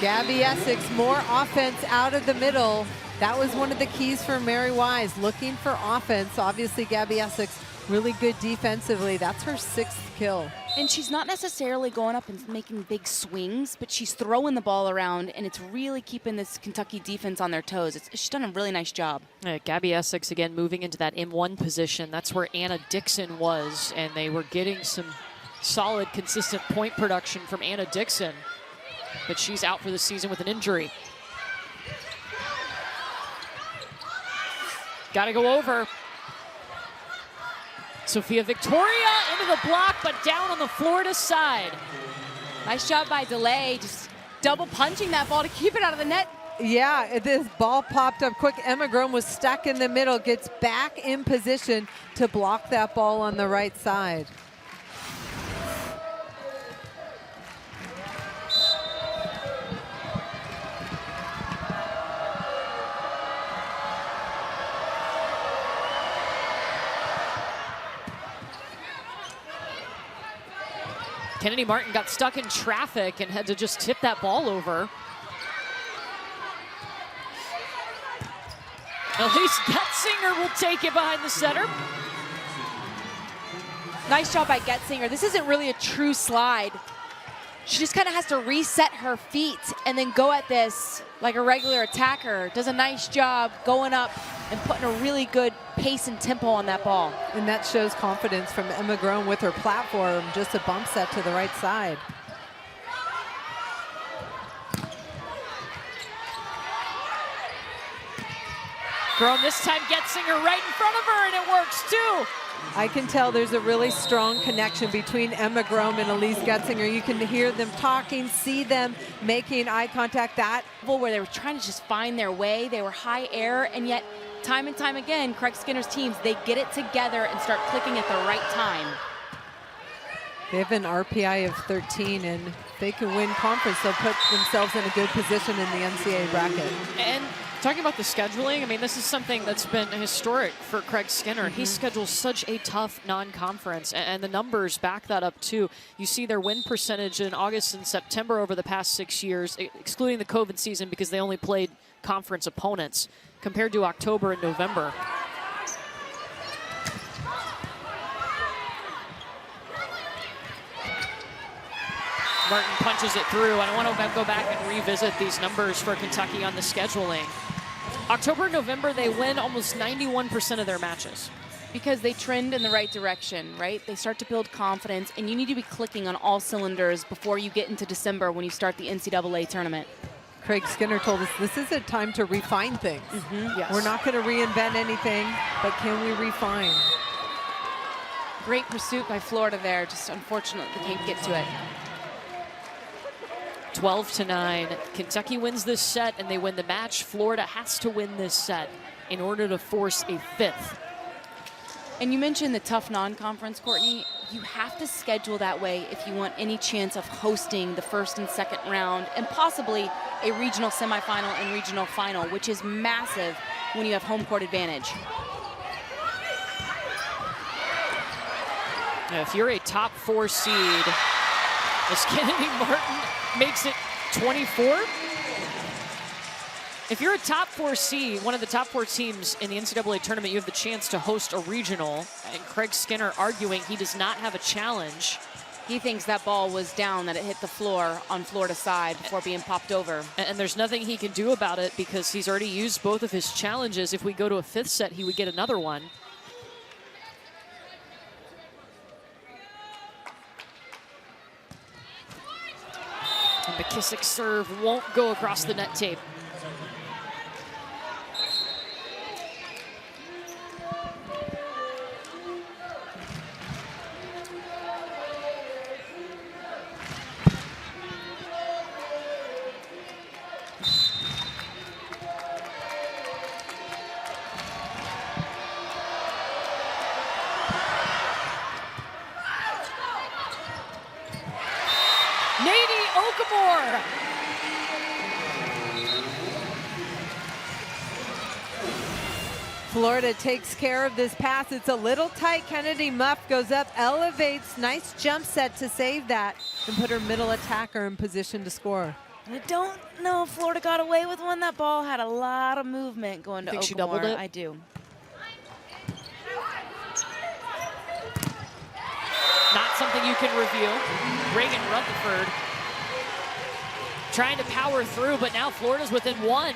Gabby Essex, more offense out of the middle. That was one of the keys for Mary Wise, looking for offense. Obviously, Gabby Essex, really good defensively. That's her 6th kill. And she's not necessarily going up and making big swings, but she's throwing the ball around, and it's really keeping this Kentucky defense on their toes. She's done a really nice job. Gabby Essex, again, moving into that M1 position. That's where Anna Dixon was, and they were getting some solid, consistent point production from Anna Dixon. But she's out for the season with an injury. Got to go over. Sophia Victoria into the block, but down on the Florida side. Nice job by DeLay, just double punching that ball to keep it out of the net. Yeah, this ball popped up quick. Emma Grom was stuck in the middle, gets back in position to block that ball on the right side. Kennedy Martin got stuck in traffic and had to just tip that ball over. Elise Getzinger will take it behind the center. Nice job by Getzinger. This isn't really a true slide. She just kind of has to reset her feet and then go at this like a regular attacker. Does a nice job going up and putting a really good pace and tempo on that ball. And that shows confidence from Emma Grom with her platform, just a bump set to the right side. Grom this time Getzinger right in front of her, and it works too. I can tell there's a really strong connection between Emma Grom and Elise Getzinger. You can hear them talking, see them making eye contact. That where they were trying to just find their way. They were high air, and yet time and time again, Craig Skinner's teams, they get it together and start clicking at the right time. they have an RPI of 13, and if they can win conference, they'll put themselves in a good position in the NCAA bracket. And talking about the scheduling, I mean, this is something that's been historic for Craig Skinner. He schedules such a tough non-conference, and the numbers back that up too. You see their win percentage in August and September over the past 6 years, excluding the COVID season because they only played conference opponents, compared to October and November. Martin punches it through. I don't want to go back and revisit these numbers for Kentucky on the scheduling. October and November, they win almost 91% of their matches. Because they trend in the right direction, right? They start to build confidence, and you need to be clicking on all cylinders before you get into December when you start the NCAA tournament. Craig Skinner told us this is a time to refine things. Yes. We're not going to reinvent anything, but can we refine? Great pursuit by Florida there, just unfortunately they can't get to it. 12-9. Kentucky wins this set, and they win the match. Florida has to win this set in order to force a fifth. And you mentioned the tough non-conference, Courtney. You have to schedule that way if you want any chance of hosting the first and second round and possibly a regional semifinal and regional final, which is massive when you have home court advantage. Now, if you're a top 4 seed, as Kennedy Martin makes it 24. If you're a top 4 seed, one of the top 4 teams in the NCAA tournament, you have the chance to host a regional. And Craig Skinner arguing he does not have a challenge. He thinks that ball was down, that it hit the floor on Florida's side before being popped over. And there's nothing he can do about it because he's already used both of his challenges. If we go to a 5th set, he would get another one. And McKissick's serve won't go across the net tape. Florida takes care of this pass. It's a little tight. Kennedy Muff goes up, elevates. Nice jump set to save that and put her middle attacker in position to score. I don't know if Florida got away with one. That ball had a lot of movement going to Okamore. She doubled it? I do. Not something you can review. Reagan Rutherford trying to power through, but now Florida's within 1.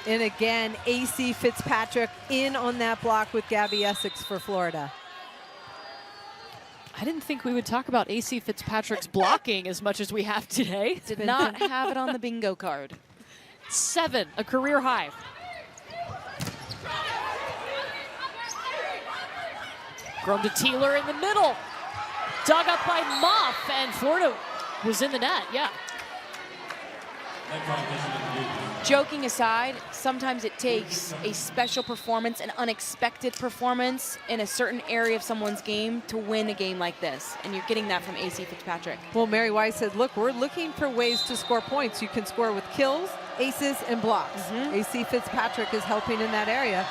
And again, AC Fitzpatrick in on that block with Gabby Essex for Florida. I didn't think we would talk about AC Fitzpatrick's blocking as much as we have today. Did not have it on the bingo card. 7, a career high. Grown to Teeler in the middle. Dug up by Muff, and Florida was in the net, yeah. Joking aside, sometimes it takes a special performance, an unexpected performance in a certain area of someone's game to win a game like this. And you're getting that from AC Fitzpatrick. Well, Mary Weiss said, look, we're looking for ways to score points. You can score with kills, aces, and blocks. AC Fitzpatrick is helping in that area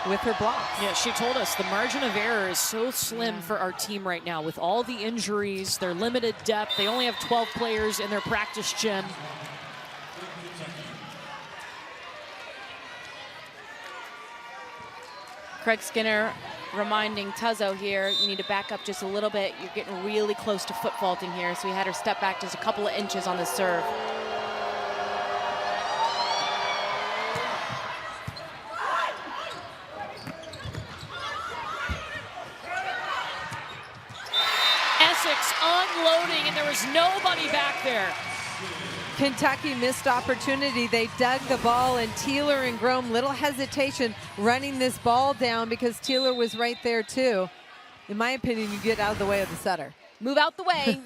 with her blocks. Yeah, she told us the margin of error is so slim for our team right now with all the injuries, their limited depth. They only have 12 players in their practice gym. Craig Skinner reminding Tuzzo here, you need to back up just a little bit. You're getting really close to foot faulting here. So he had her step back just a couple of inches on the serve. Essex unloading, and there was nobody back there. Kentucky missed opportunity. They dug the ball, and Teeler and Grome, little hesitation running this ball down because Teeler was right there too. In my opinion, you get out of the way of the setter. Move out the way.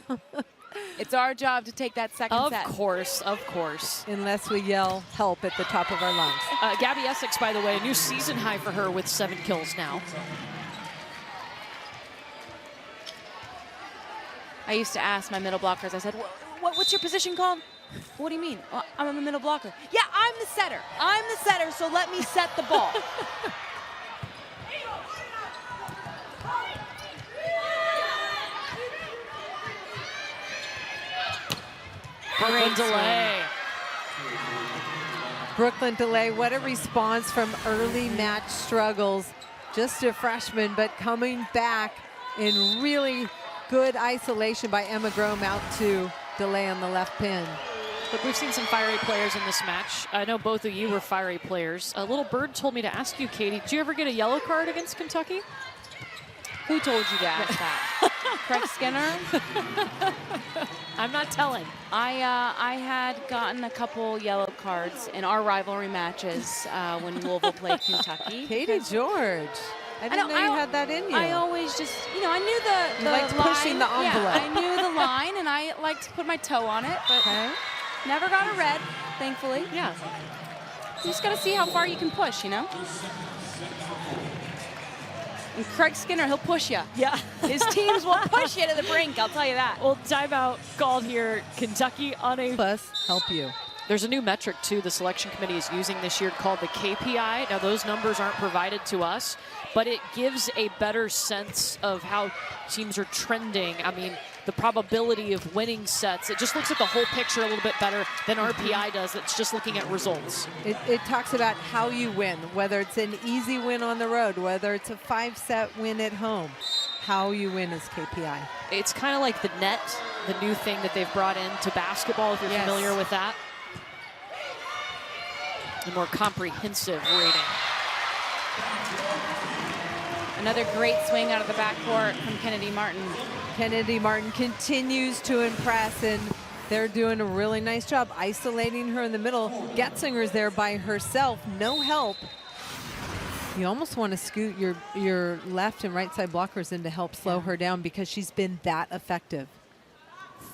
It's our job to take that second set. Of course, of course. Unless we yell help at the top of our lungs. Gabby Essex, by the way, a new season high for her with 7 kills now. I used to ask my middle blockers, I said, what's your position called? What do you mean? Well, I'm a middle blocker. Yeah, I'm the setter. I'm the setter, so let me set the ball. Brooklyn delay. Brooklyn delay, what a response from early match struggles. Just a freshman, but coming back and really Good isolation by Emma Grome out to delay on the left pin. Look, we've seen some fiery players in this match. I know both of you were fiery players. A little bird told me to ask you, Katie, did you ever get a yellow card against Kentucky? Who told you to ask that? Craig Skinner? I'm not telling. I had gotten a couple yellow cards in our rivalry matches when Louisville played Kentucky. Katie George. I didn't know you had that in you. I always just, I knew the liked line. pushing the envelope. Yeah, I knew the line, and I liked to put my toe on it, but never got a red, thankfully. Yeah. You just got to see how far you can push, And Craig Skinner, he'll push you. Yeah. His teams will push you to the brink, I'll tell you that. Well, timeout called here. Kentucky unable. Us help you. There's a new metric, too, the selection committee is using this year called the KPI. Now, those numbers aren't provided to us, but it gives a better sense of how teams are trending. I mean, the probability of winning sets, it just looks at the whole picture a little bit better than RPI does. It's just looking at results. It talks about how you win, whether it's an easy win on the road, whether it's a 5-set win at home. How you win is KPI. It's kind of like the net, the new thing that they've brought into basketball, if you're familiar with that. A more comprehensive rating. Another great swing out of the backcourt from Kennedy Martin. Kennedy Martin continues to impress, and they're doing a really nice job isolating her in the middle. Getzinger's there by herself, no help. You almost want to scoot your left and right side blockers in to help slow her down because she's been that effective.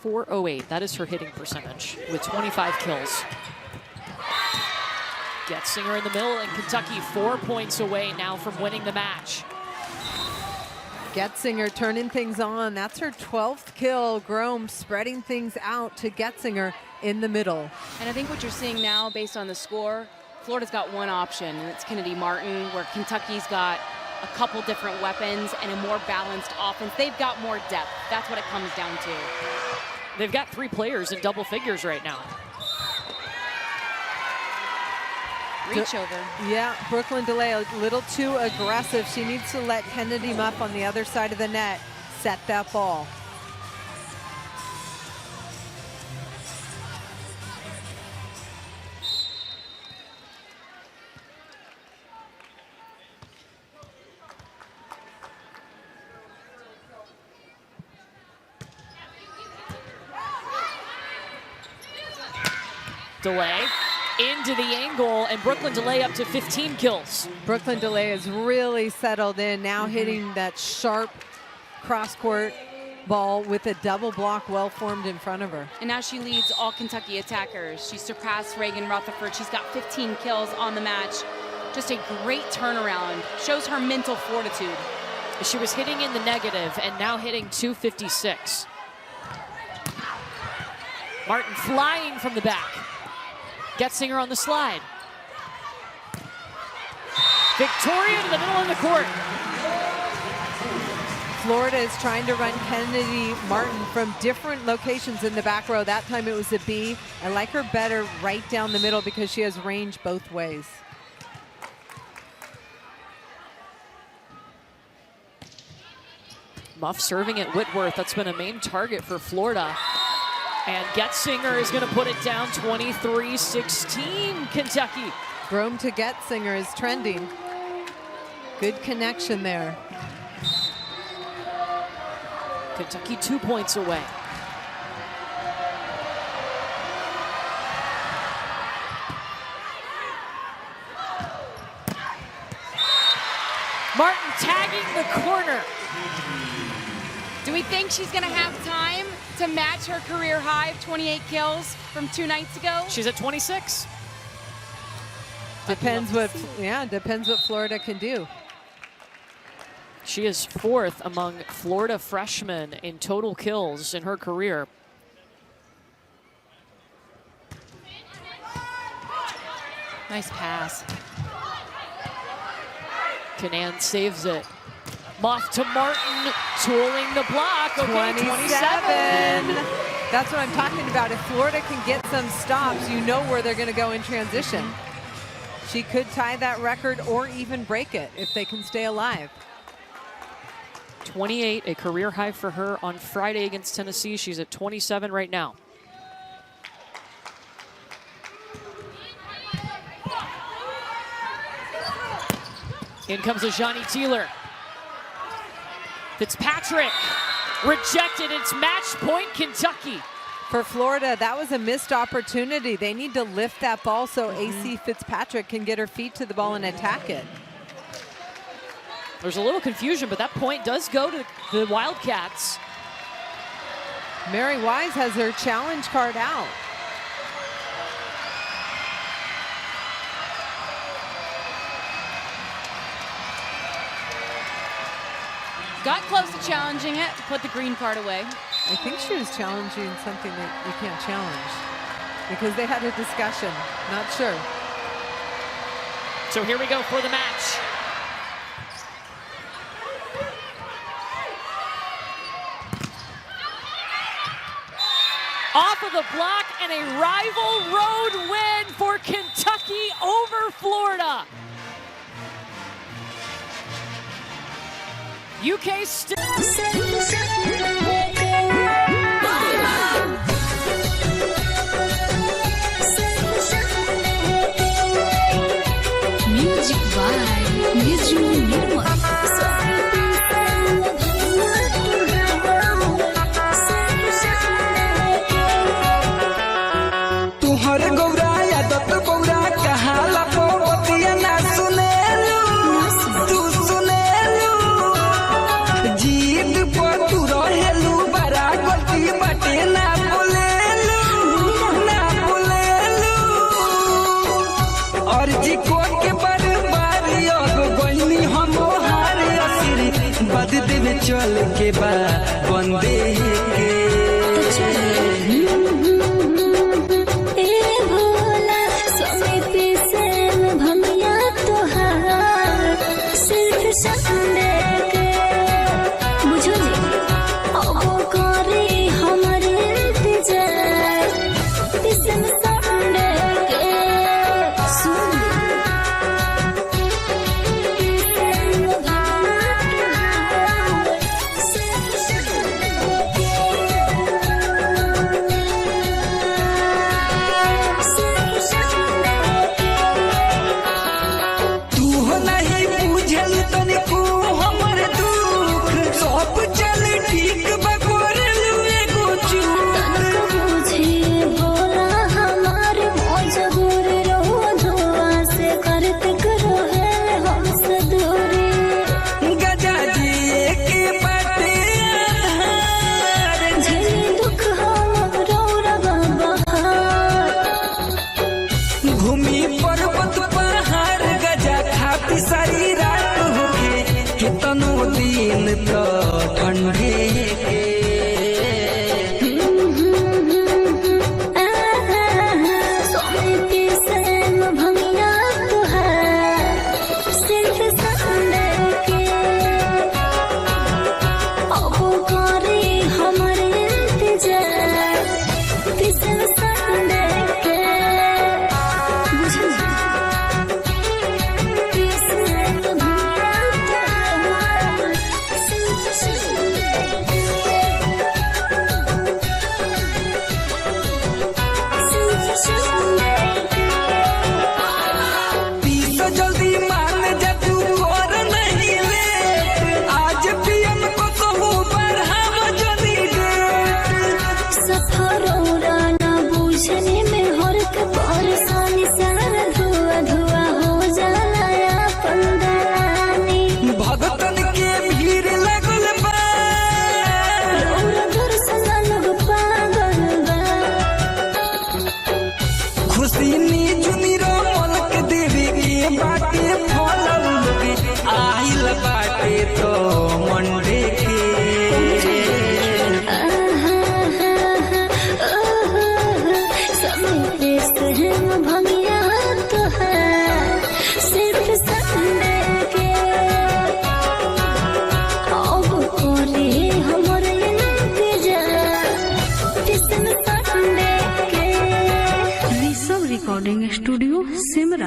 .408, that is her hitting percentage with 25 kills. Getzinger in the middle, and Kentucky 4 points away now from winning the match. Getzinger turning things on. That's her 12th kill. Grome spreading things out to Getzinger in the middle. And I think what you're seeing now, based on the score, Florida's got one option, and it's Kennedy Martin, where Kentucky's got a couple different weapons and a more balanced offense. They've got more depth. That's what it comes down to. They've got 3 players in double figures right now. Reach over. Yeah, Brooklyn DeLay a little too aggressive. She needs to let Kennedy Muff on the other side of the net set that ball. DeLay into the angle, and Brooklyn DeLay up to 15 kills. Brooklyn DeLay is really settled in, now hitting that sharp cross-court ball with a double block well formed in front of her. And now she leads all Kentucky attackers. She surpassed Reagan Rutherford. She's got 15 kills on the match. Just a great turnaround. Shows her mental fortitude. She was hitting in the negative and now hitting .256. Martin flying from the back. Getzinger on the slide. Victoria to the middle of the court. Florida is trying to run Kennedy Martin from different locations in the back row. That time it was a B. I like her better right down the middle because she has range both ways. Muff serving at Whitworth. That's been a main target for Florida. And Getzinger is going to put it down 23-16, Kentucky. Grome to Getzinger is trending. Good connection there. Kentucky 2 points away. Martin tagging the corner. Do we think she's going to have time to match her career high of 28 kills from 2 nights ago? She's at 26. Depends what Florida can do. She is 4th among Florida freshmen in total kills in her career. Nice pass. Canan saves it. Muff to Martin, tooling the block. Okay, 27. That's what I'm talking about. If Florida can get some stops, you know where they're going to go in transition. She could tie that record or even break it if they can stay alive. 28, a career high for her on Friday against Tennessee. She's at 27 right now. In comes a Johnny Teeler. Fitzpatrick rejected. It's match point Kentucky. For Florida, that was a missed opportunity. They need to lift that ball so AC Fitzpatrick can get her feet to the ball and attack it. There's a little confusion, but that point does go to the Wildcats. Mary Wise has her challenge card out. Got close to challenging it, put the green card away. I think she was challenging something that you can't challenge because they had a discussion. Not sure. So here we go for the match. Off of the block and a rival road win for Kentucky over Florida. UK still. Music by तुहर गौरा यादत गौरा कहाला पोतिया ना सुनेलू तू सुनेलू जीत पर तू रहेलू बड़ा गलती बाटे ना बोलेलू और जी को के बर्बाद अब गइनी हम हार असरी बद देवे चल के बा बंदे के सारी रात होके कितनो दिन तो ठंडे रिकॉर्डिंग स्टूडियो सिमरा।